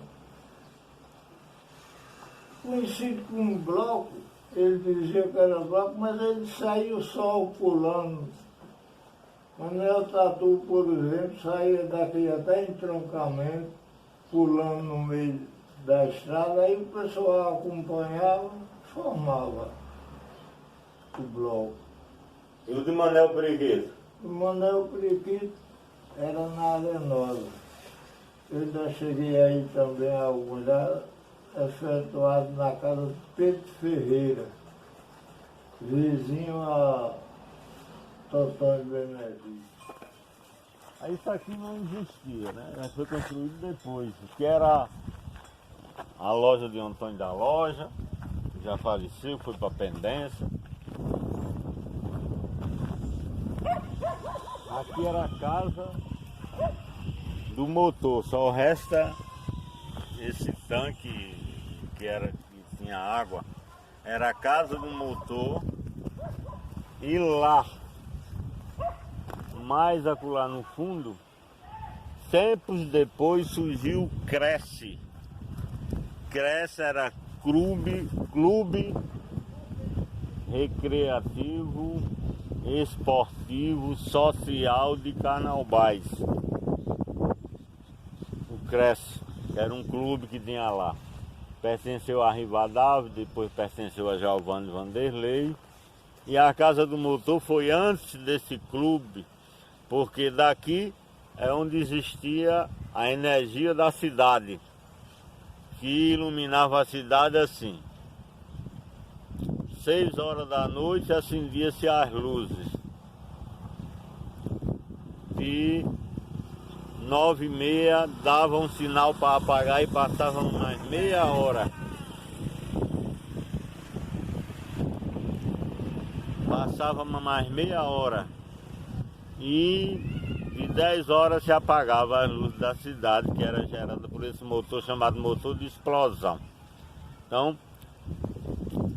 conhecido como bloco, ele dizia que era bloco, mas ele saiu só pulando. Manuel Tatu, por exemplo, saía daqui até entroncamento, pulando no meio da estrada, aí o pessoal acompanhava, formava o bloco. E o de Manuel Periquito? O Manuel Periquito era na Arenosa. Eu já cheguei aí também a olhar, efetuado na casa de Pedro Ferreira, vizinho a Totão de Benedito. Aí isso aqui não existia, né? Foi construído depois, que era a loja de Antônio da Loja, que já faleceu, foi para Pendência. Aqui era a casa do motor, só resta esse tanque que tinha água. Era a casa do motor e lá, mais acolá no fundo, tempos depois surgiu o Cresce. Cresce era clube recreativo, esportivo, social de Carnaubais. O Cresce, que era um clube que tinha lá. Pertenceu a Rivadavia, depois pertenceu a Giovanni Vanderlei. E a Casa do Motor foi antes desse clube, porque daqui é onde existia a energia da cidade, que iluminava a cidade assim. 6 horas da noite acendia-se as luzes. E 9h30 dava um sinal para apagar e passava mais meia hora. Passava mais meia hora. E de 10 horas se apagava as luzes da cidade, que era gerada por esse motor chamado motor de explosão. Então,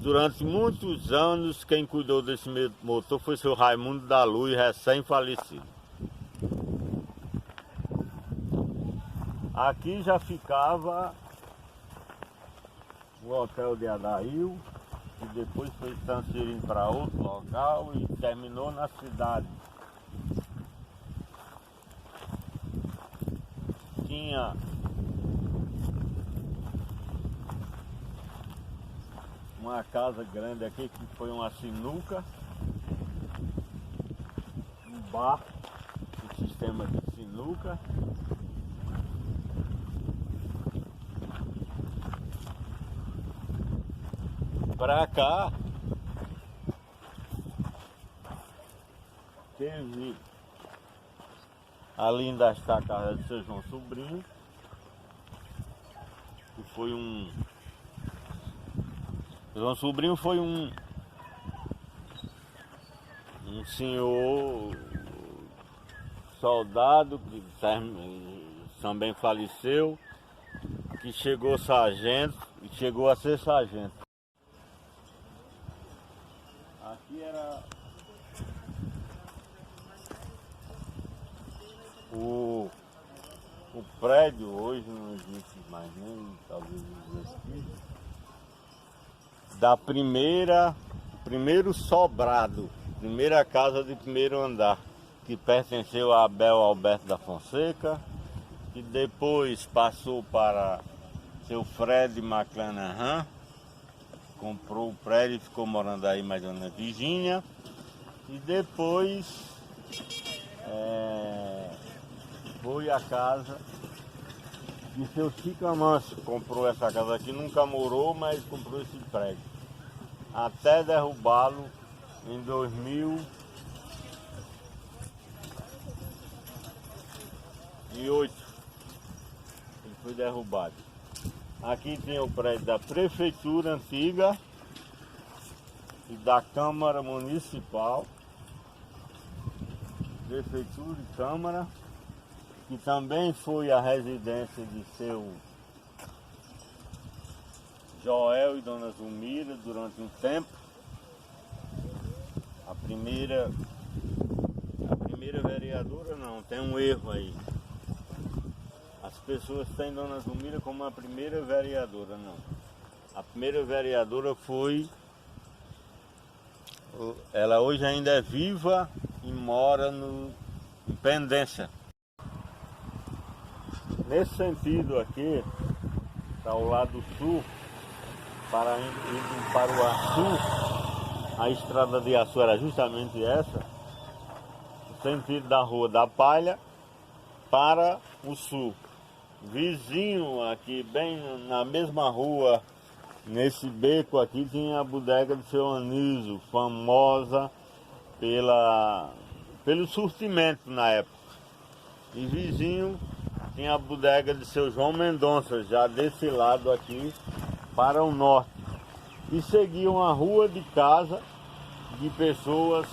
durante muitos anos, quem cuidou desse motor foi o seu Raimundo da Luz, recém-falecido. Aqui já ficava o hotel de Adail, que depois foi transferido para outro local e terminou na cidade. Tinha uma casa grande aqui que foi uma sinuca, um bar, um sistema de sinuca. Para cá teve, ali ainda está a casa de seu João Sobrinho, que foi João Sobrinho foi um senhor soldado que também faleceu, que chegou sargento e chegou a ser sargento. Aqui era o prédio, hoje não existe mais nem, talvez existe, da primeiro sobrado, primeira casa de primeiro andar, que pertenceu a Abel Alberto da Fonseca, que depois passou para seu Fred McClanahan, comprou o prédio e ficou morando aí mais ou menos na Virgínia, e depois foi a casa que seu Chico Amâncio comprou essa casa aqui, nunca morou, mas comprou esse prédio, até derrubá-lo em 2008. Ele foi derrubado. Aqui tem o prédio da prefeitura antiga e da Câmara Municipal, prefeitura e Câmara, que também foi a residência de seu Joel e Dona Zulmira durante um tempo. A primeira vereadora não, tem um erro aí. As pessoas têm Dona Zulmira como a primeira vereadora, não. A primeira vereadora foi... Ela hoje ainda é viva e mora em Pendência. Nesse sentido aqui, está ao lado sul, indo para o Açu, a estrada de Açu era justamente essa, o sentido da Rua da Palha para o sul. Vizinho aqui, bem na mesma rua, nesse beco aqui, tinha a bodega do seu Anísio, famosa pelo surtimento na época. E vizinho tinha a bodega de seu João Mendonça, já desse lado aqui para o norte. E seguiam a rua de casa de pessoas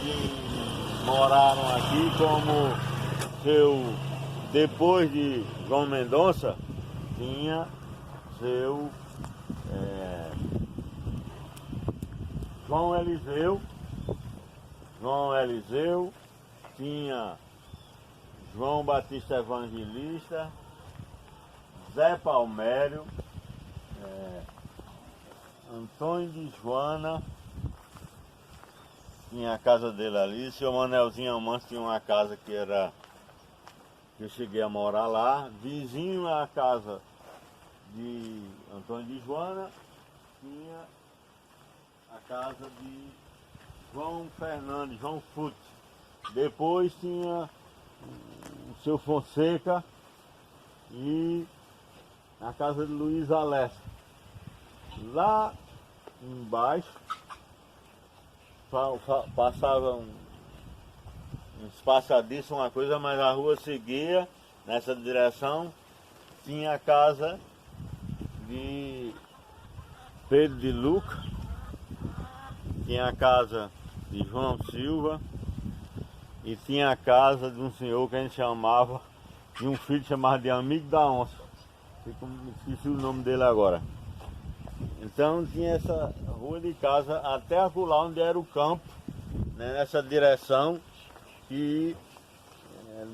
que moraram aqui, como depois de João Mendonça, tinha seu João Eliseu, tinha João Batista Evangelista, Zé Palmério, Antônio de Joana, tinha a casa dele ali, seu Manelzinho Amante tinha uma casa que eu cheguei a morar lá, vizinho à casa de Antônio de Joana, tinha a casa de João Fernandes, João Fute. Depois tinha o seu Fonseca e a casa de Luiz Alessio. Lá embaixo passava um espaçadiço, uma coisa, mas a rua seguia nessa direção. Tinha a casa de Pedro de Luca, tinha a casa de João Silva e tinha a casa de um senhor que a gente chamava, de um filho chamado de Amigo da Onça. Esqueci o nome dele agora. Então tinha essa rua de casa até acolá onde era o campo, né, nessa direção que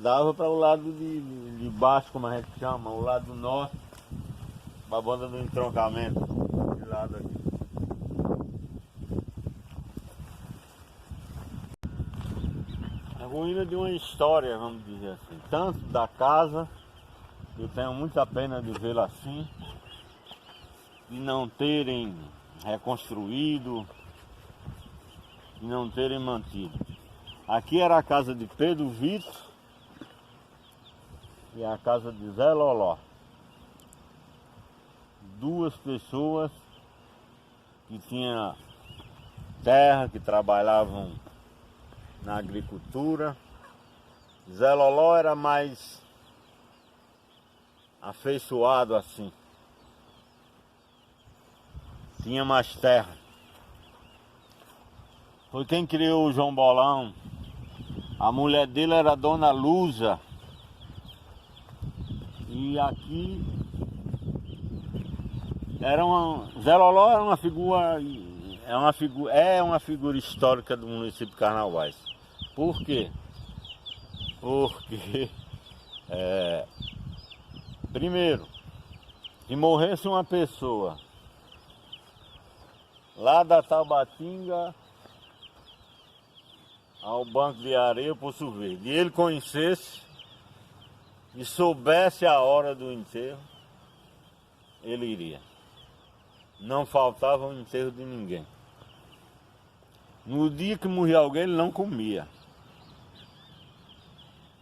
dava para o lado de baixo, como a gente chama, o lado norte, para a banda do entroncamento, esse lado aqui. A ruína de uma história, vamos dizer assim, tanto da casa, eu tenho muita pena de vê-la assim, de não terem reconstruído, de não terem mantido. Aqui era a casa de Pedro Vitor e a casa de Zé Loló. Duas pessoas que tinham terra, que trabalhavam na agricultura. Zé Loló era mais afeiçoado assim. Tinha mais terra. Foi quem criou o João Bolão. A mulher dele era a Dona Luza. E aqui Zé Loló era uma figura, é uma figura histórica do município de Carnaubais. Por quê? Porque primeiro, se morresse uma pessoa lá da Tabatinga ao Banco de Areia, Poço Verde, e ele conhecesse e soubesse a hora do enterro, ele iria. Não faltava o enterro de ninguém. No dia que morria alguém, ele não comia.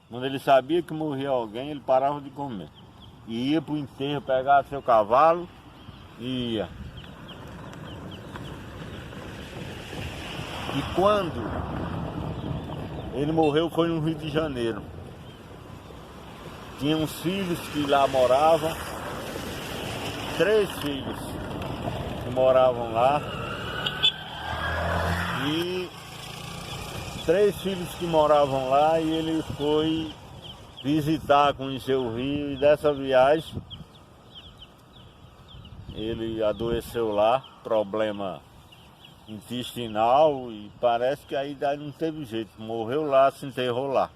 Quando ele sabia que morria alguém, ele parava de comer. E ia para o enterro, pegava seu cavalo e ia. E quando ele morreu foi no Rio de Janeiro. Tinha uns filhos que lá moravam, 3 filhos que moravam lá. E 3 filhos que moravam lá e ele foi visitar, conhecer o Rio, e dessa viagem ele adoeceu lá, problema intestinal, e parece que aí não teve jeito, morreu lá, se enterrou lá.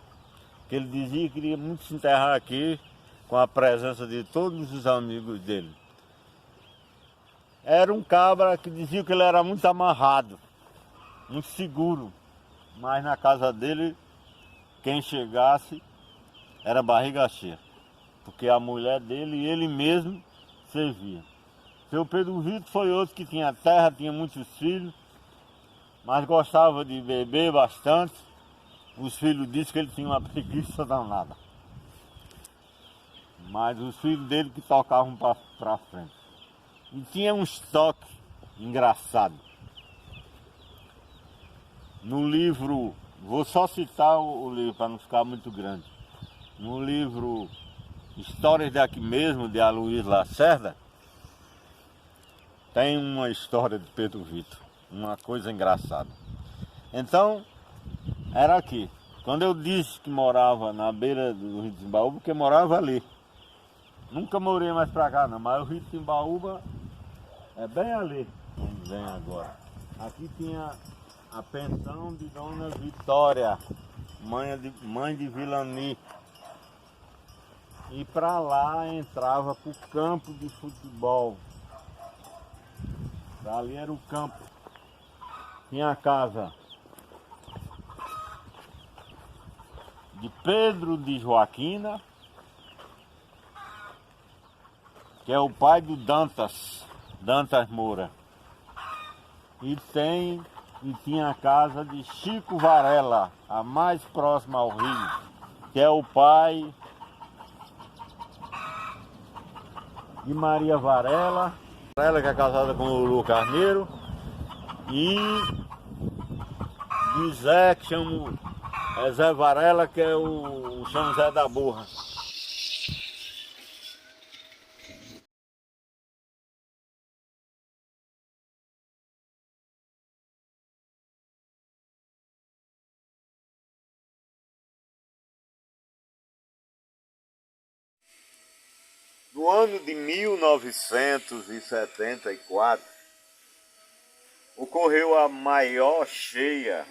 Porque ele dizia que queria muito se enterrar aqui com a presença de todos os amigos dele. Era um cabra que dizia que ele era muito amarrado, muito seguro, mas na casa dele, quem chegasse era barriga cheia, porque a mulher dele e ele mesmo servia. Seu Pedro Vitor foi outro que tinha terra, tinha muitos filhos, mas gostava de beber bastante. Os filhos disseram que ele tinha uma preguiça danada, mas os filhos dele que tocavam para frente. E tinha um estoque engraçado. No livro Vou só citar o livro para não ficar muito grande. No livro Histórias daqui mesmo, de Aloysio Lacerda, tem uma história de Pedro Vitor, uma coisa engraçada. Então, era aqui. Quando eu disse que morava na beira do Rio de Timbaúba, porque morava ali. Nunca morei mais pra cá não, mas o Rio de Timbaúba é bem ali, onde vem agora. Aqui tinha a pensão de Dona Vitória, mãe de Vilani. E pra lá entrava pro campo de futebol. Ali era o campo. Tinha a casa de Pedro de Joaquina, que é o pai do Dantas Moura. E tinha a casa de Chico Varela, a mais próxima ao rio, que é o pai de Maria Varela, que é casada com o Lulu Carneiro, e de Zé, que chama Zé Varela, que é o São Zé da Burra. No ano de 1974, ocorreu a maior cheia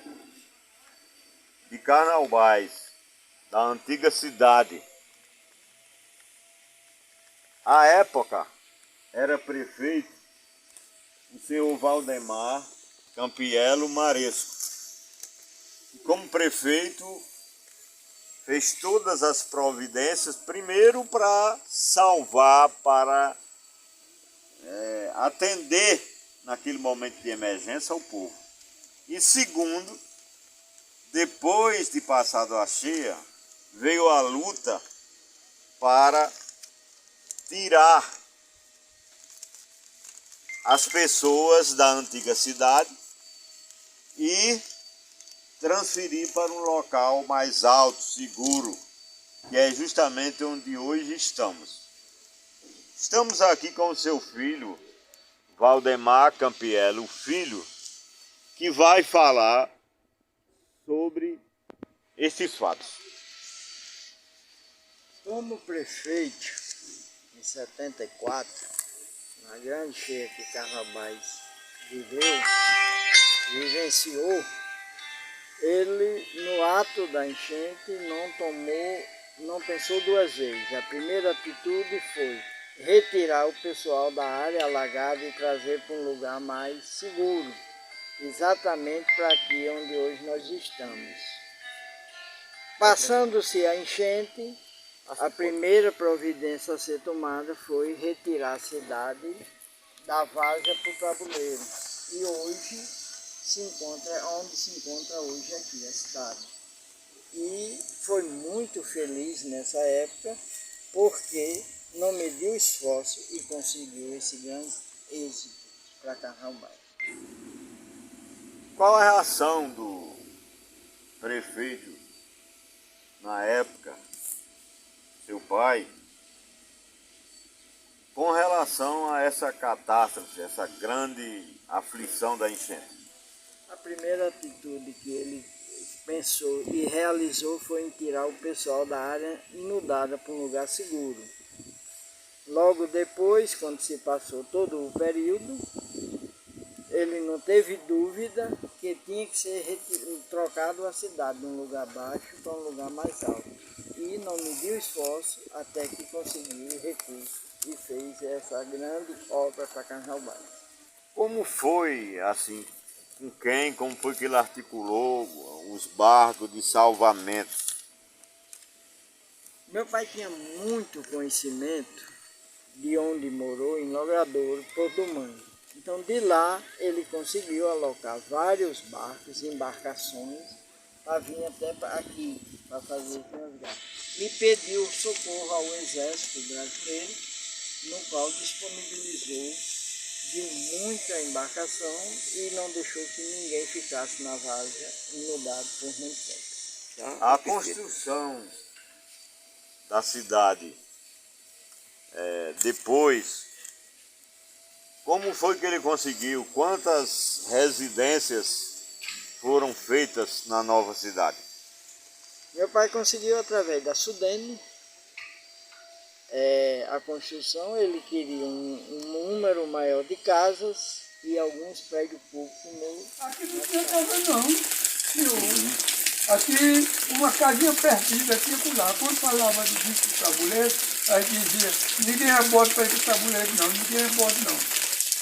de carnaubais da antiga cidade. À época, era prefeito o senhor Valdemar Campielo Maresco. E como prefeito, fez todas as providências, primeiro para salvar, para atender naquele momento de emergência ao povo. E segundo, depois de passado a cheia, veio a luta para tirar as pessoas da antiga cidade e transferir para um local mais alto, seguro, que é justamente onde hoje estamos. Estamos aqui com o seu filho, Valdemar Campielo, filho, que vai falar sobre esses fatos. Como prefeito, em 74, na grande cheia que Carnavais vivenciou, ele, no ato da enchente, não pensou duas vezes. A primeira atitude foi retirar o pessoal da área alagada e trazer para um lugar mais seguro, exatamente para aqui onde hoje nós estamos. Passando-se a enchente, a primeira providência a ser tomada foi retirar a cidade da várzea para o tabuleiro. E hoje se encontra onde se encontra hoje aqui a cidade. E foi muito feliz nessa época, porque não mediu esforço e conseguiu esse grande êxito para Carnaubais. Qual a reação do prefeito na época, seu pai, com relação a essa catástrofe, essa grande aflição da enchente? A primeira atitude que ele pensou e realizou foi em tirar o pessoal da área inundada para um lugar seguro. Logo depois, quando se passou todo o período, ele não teve dúvida que tinha que ser trocado a cidade de um lugar baixo para um lugar mais alto. E não mediu esforço até que conseguiu recurso e fez essa grande obra para Carnaubais. Como foi, assim, com quem, como foi que ele articulou os barcos de salvamento? Meu pai tinha muito conhecimento de onde morou, em Logradouro, Porto do Mangue. Então, de lá, ele conseguiu alocar vários barcos, embarcações, para vir até aqui, para fazer esse resgate. E pediu socorro ao Exército Brasileiro, no qual disponibilizou de muita embarcação e não deixou que ninguém ficasse na várzea inundado por muito tempo. A construção da cidade depois, como foi que ele conseguiu? Quantas residências foram feitas na nova cidade? Meu pai conseguiu através da Sudene a construção. Ele queria um número maior de casas e alguns prédios públicos no meio. Aqui não tinha casa não, senhor. Aqui uma casinha perdida aqui por lá. Quando falava de disco de tabuleiro, aí dizia, ninguém é bode para ir para o tabuleiro não, ninguém é bode não.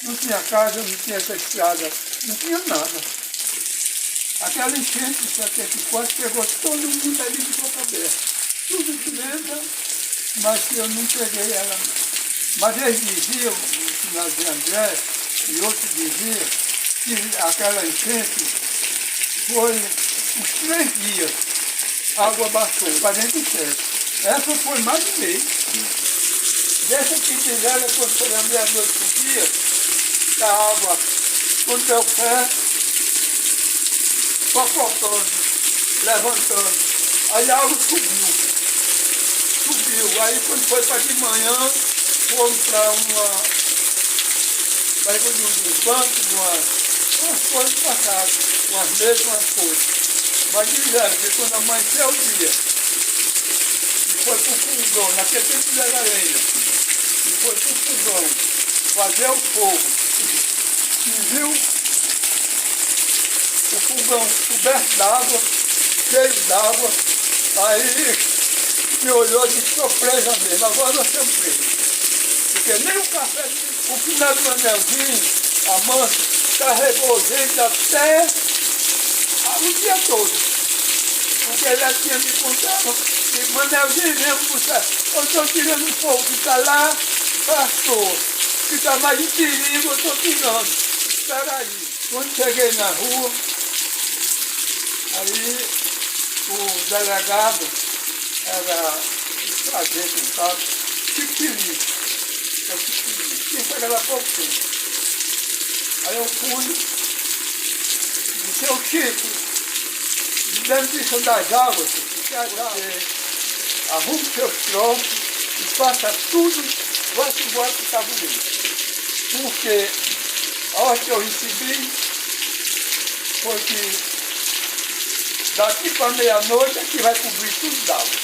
Não tinha casa, não tinha essa estrada, não tinha nada. Aquela enchente de 74 pegou todo mundo ali de boca aberta. Tudo de lenda, mas eu não peguei ela não. Mas eles diziam, o senhor de André e outros diziam, que aquela enchente foi uns 3 dias. A água baixou, 47. Essa foi mais de mês. Dessa que fizeram, quando foi a meia-noite do dia, a água, quando deu pé, fofocando, levantando. Aí a água subiu. Aí quando foi para de manhã, fomos para uns bancos, umas coisas passadas, umas mesas, umas coisas. Mas disseram que quando amanheceu o dia, e foi para o fogão, naquele tempo era lenha, e foi para o fogão, fazer o fogo, e viu o fogão coberto d'água, cheio d'água, aí me olhou de surpresa mesmo, agora nós estamos presos. Porque nem o café, o final do Manelzinho, a mancha, carregou gente até o dia todo. Porque ele já tinha me contado, que Manelzinho mesmo, eu estou tirando um fogo que está lá, pastor, que está mais de perigo, eu estou tirando. Espera aí. Quando cheguei na rua, aí o delegado era o sargento, não sabe? Chiquirinho. É o Chiquirinho. Tinha chegado há pouco tempo. Aí eu fui, disse, seu Chico, me dando isso das águas, porque arrume seus troncos e faça tudo, vai-se embora para o tabuleiro. Porque a hora que eu recebi foi que daqui para meia-noite é que vai cobrir tudo d'água.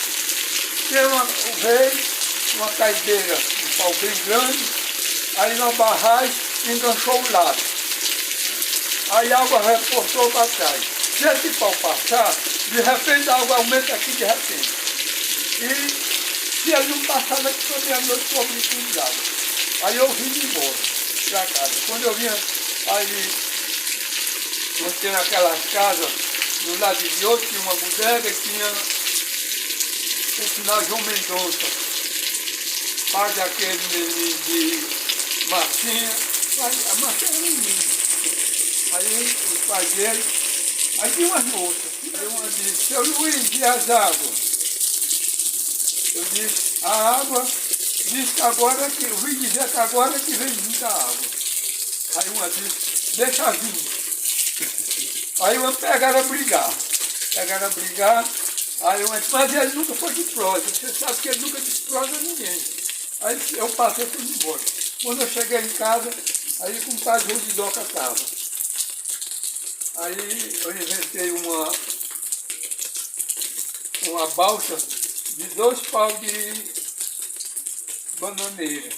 Tem uma caideira, um pau bem grande, aí na barragem enganchou o lado. Aí a água reportou para trás. Se esse pau passar, de repente a água aumenta aqui de repente. E se ele não passar daqui para meia-noite, cobre tudo d'água. Aí eu vim embora para casa. Quando eu vinha, aí nós tinha aquelas casas, do lado de outro tinha uma bodega e tinha o final João Mendonça, pai daquele menino de Marcinha, a Marcinha era um menino. Aí o pai dele, aí tinha umas moças. Aí uma disse, seu Luiz, e as águas? Eu disse, a água, diz que agora, eu ouvi dizer que agora que vem muita água. Aí uma disse, deixa vir. Aí uma pegaram a brigar. Aí uma disse, mas ele nunca foi de prosa. Você sabe que ele nunca disse prosa a ninguém. Aí eu passei tudo embora. Quando eu cheguei em casa, aí com o pai de Rudidoca estava. Aí eu inventei uma balsa de 2 paus de bananeira.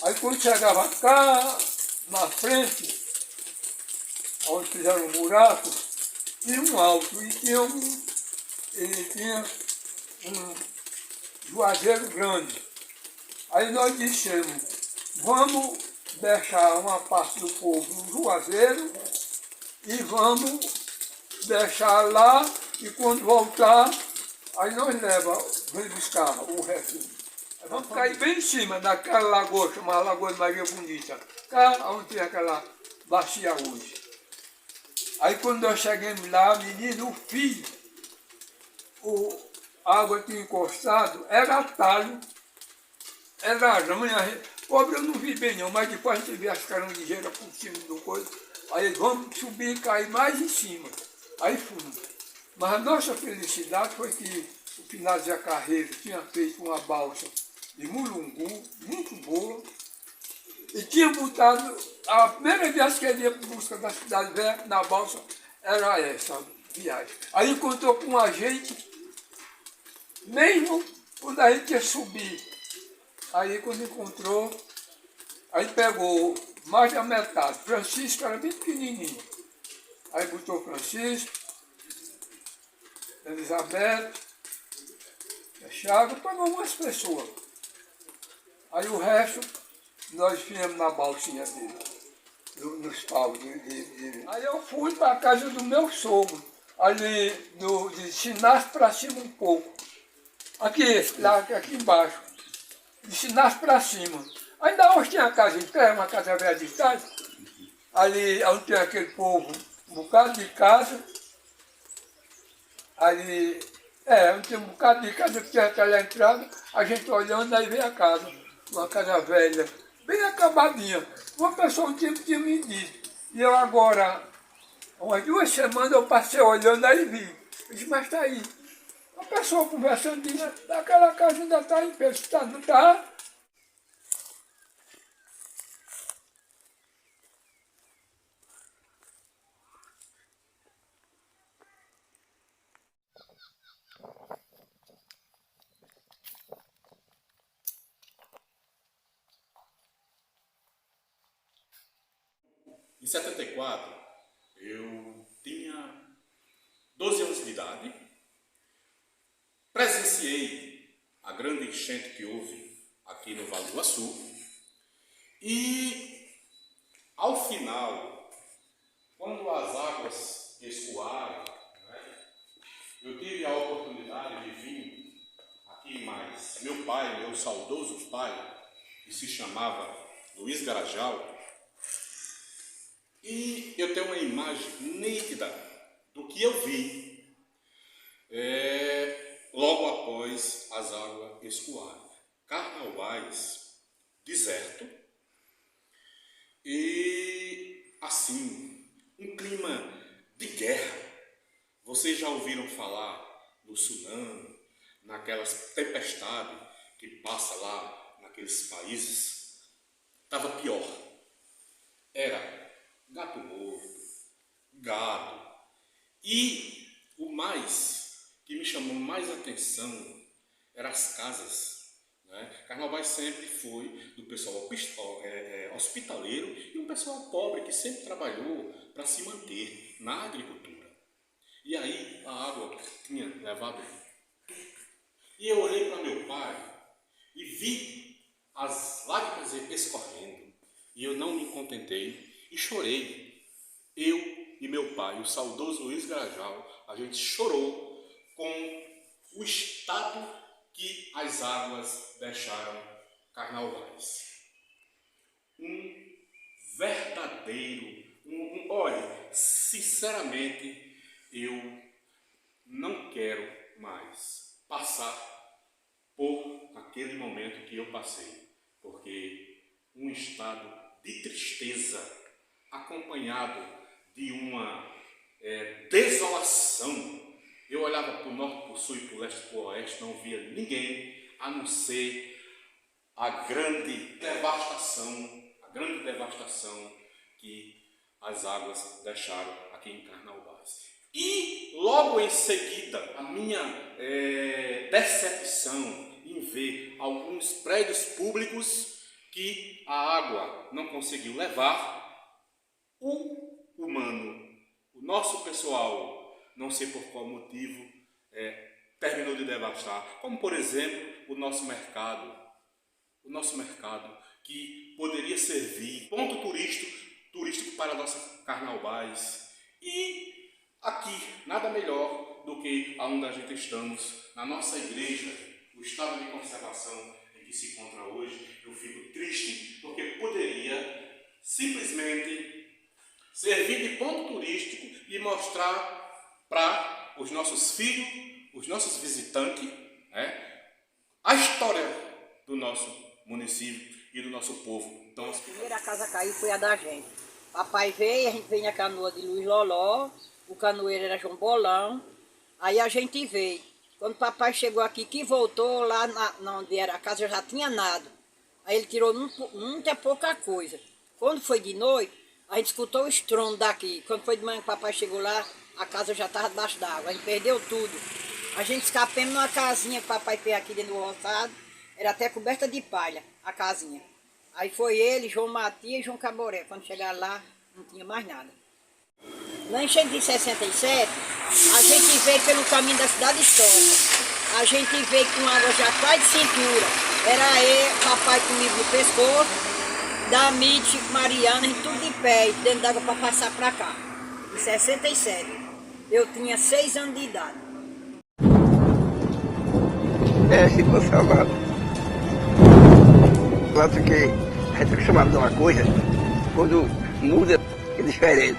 Aí quando chegava cá na frente, onde fizeram um buraco, tinha um alto e tinha um juazeiro grande. Aí nós dissemos, vamos deixar uma parte do povo no juazeiro e vamos deixar lá e quando voltar, aí nós vamos buscar o resto. Aí vamos cair bem em cima daquela lagoa, chamada Lagoa de Maria Bonita, cá onde tem aquela bacia hoje. Aí quando nós chegamos lá, menino, o fio, a água tinha encostado, era talho, era aranha, Pobre eu não vi bem não, mas depois a gente vê as caranguejeiras por cima do coisa. Aí vamos subir e cair mais em cima. Aí fomos. Mas a nossa felicidade foi que o Finado Zé Carreiro tinha feito uma balsa de mulungu, muito boa, e tinha botado, a primeira vez que ele ia em busca da cidade velha, na balsa, era essa viagem. Aí encontrou com a gente, mesmo quando a gente ia subir. Aí quando encontrou, aí pegou mais da metade. Francisco era bem pequenininho. Aí botou Francisco, Elizabeth, Chagas, pegou umas pessoas. Aí o resto, nós viemos na balsinha dele, nos paus dele. Aí eu fui para a casa do meu sogro, ali de Sinasco para cima um pouco. Aqui, lá, aqui embaixo. De Sinasco para cima. Ainda hoje tem a casa em terra, uma casa velha de trás. Ali onde tem aquele povo, um bocado de casa. Ali, onde tem um bocado de casa que tinha aquela entrada, a gente olhando, aí veio a casa. Uma casa velha, bem acabadinha. Uma pessoa um tempo tinha me dito. E eu agora, umas 2 semanas eu passei olhando, aí vi. Eu disse, mas está aí. A pessoa conversando, disse, aquela casa ainda está em pé, não está? Em 74, eu tinha 12 anos de idade, presenciei a grande enchente que houve aqui no Vale do Iguaçu e, ao final, quando as águas escoaram, eu tive a oportunidade de vir aqui mais. Meu pai, meu saudoso pai, que se chamava Luiz Garajal, e eu tenho uma imagem nítida do que eu vi logo após as águas escoarem. Carnaubais, deserto, e assim, um clima de guerra. Vocês já ouviram falar no tsunami, naquelas tempestades que passa lá naqueles países? Estava pior. Era gato morto, gado. E o mais que me chamou mais atenção eram as casas. Carnaubais sempre foi do pessoal hospitaleiro e um pessoal pobre que sempre trabalhou para se manter na agricultura. E aí a água tinha levado tudo. E eu olhei para meu pai e vi as lágrimas escorrendo. E eu não me contentei e chorei. Eu e meu pai, o saudoso Luiz Garajal, a gente chorou com o estado que as águas deixaram Carnaubais. Um verdadeiro, olha, sinceramente, eu não quero mais passar por aquele momento que eu passei, porque um estado de tristeza acompanhado de uma desolação. Eu olhava para o norte, para o sul e para o leste, para o oeste, não via ninguém a não ser a grande devastação que as águas deixaram aqui em Carnaubais. E logo em seguida, a minha decepção em ver alguns prédios públicos que a água não conseguiu levar, o humano, o nosso pessoal, não sei por qual motivo, terminou de devastar, como por exemplo o nosso mercado que poderia servir ponto turístico para a nossa Carnaubais. E aqui, nada melhor do que aonde a gente estamos, na nossa igreja, o estado de conservação em que se encontra hoje. Eu fico triste porque poderia simplesmente servir de ponto turístico e mostrar para os nossos filhos, os nossos visitantes, a história do nosso município e do nosso povo tão A primeira casa a cair foi a da gente. Papai veio, a gente veio na canoa de Luiz Loló, o canoeiro era João Bolão, aí a gente veio. Quando papai chegou aqui, que voltou lá onde era a casa, já tinha nada. Aí ele tirou muita pouca coisa. Quando foi de noite, a gente escutou o estrondo daqui. Quando foi de manhã que papai chegou lá, a casa já estava debaixo d'água. A gente perdeu tudo. A gente escapemos numa casinha que papai fez aqui dentro do roçado. Era até coberta de palha, a casinha. Aí foi ele, João Matias e João Caboré. Quando chegaram lá, não tinha mais nada. Na enchente de 67, a gente veio pelo caminho da cidade histórica. A gente veio com água já quase de cintura. Era eu, papai comigo no pescoço, Damite, Chico Mariana, a gente tudo de pé, dentro d'água para passar para cá. Em 67. Eu tinha 6 anos de idade. Se fosse salvado. Claro que a gente fica chamado de uma coisa, quando muda, é diferente.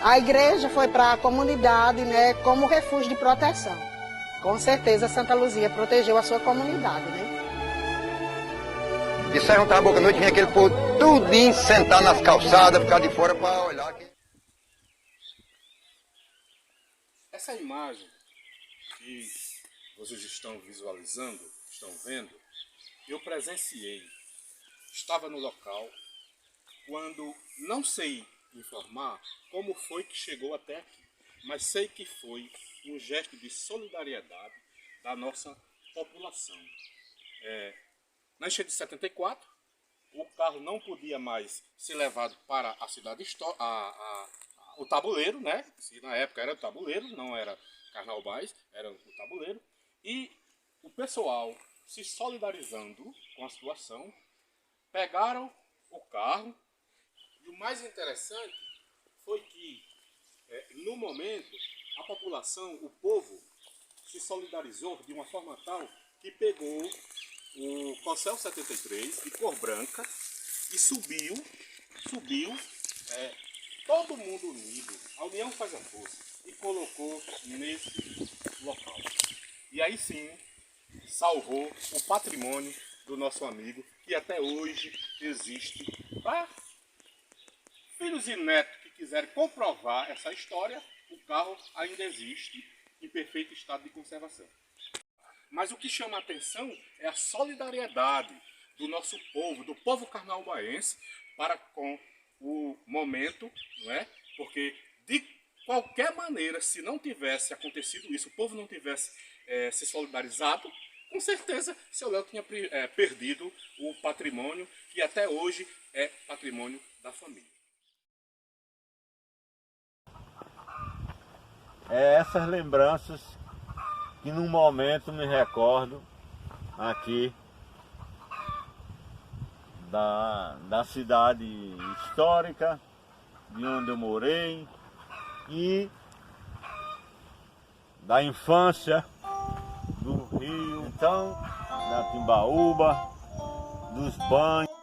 A igreja foi para a comunidade, né, como refúgio de proteção. Com certeza Santa Luzia protegeu a sua comunidade, né? E sai juntar a boca à noite, vinha aquele povo tudinho sentar nas calçadas, ficar de fora para olhar. Essa imagem que vocês estão visualizando, estão vendo, eu presenciei. Estava no local quando, não sei informar como foi que chegou até aqui, mas sei que foi um gesto de solidariedade da nossa população. Na enchente de 74, o carro não podia mais ser levado para a cidade o tabuleiro, né? Se na época era o tabuleiro, não era Carnaubais, era o tabuleiro. E o pessoal, se solidarizando com a situação, pegaram o carro. E o mais interessante foi que, no momento, a população, o povo, se solidarizou de uma forma tal que pegou o Corcel 73 de cor branca e subiu, todo mundo unido, a união faz a força, e colocou nesse local. E aí sim, salvou o patrimônio do nosso amigo, que até hoje existe. Filhos e netos que quiserem comprovar essa história, o carro ainda existe em perfeito estado de conservação. Mas o que chama a atenção é a solidariedade do nosso povo, do povo carnaubaense, para com o momento, não é? Porque de qualquer maneira, se não tivesse acontecido isso, o povo não tivesse se solidarizado, com certeza seu Léo tinha perdido o patrimônio que até hoje é patrimônio da família. É essas lembranças que num momento me recordo aqui da cidade histórica, de onde eu morei, e da infância do Rio, então, da Timbaúba, dos banhos.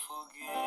Fogueira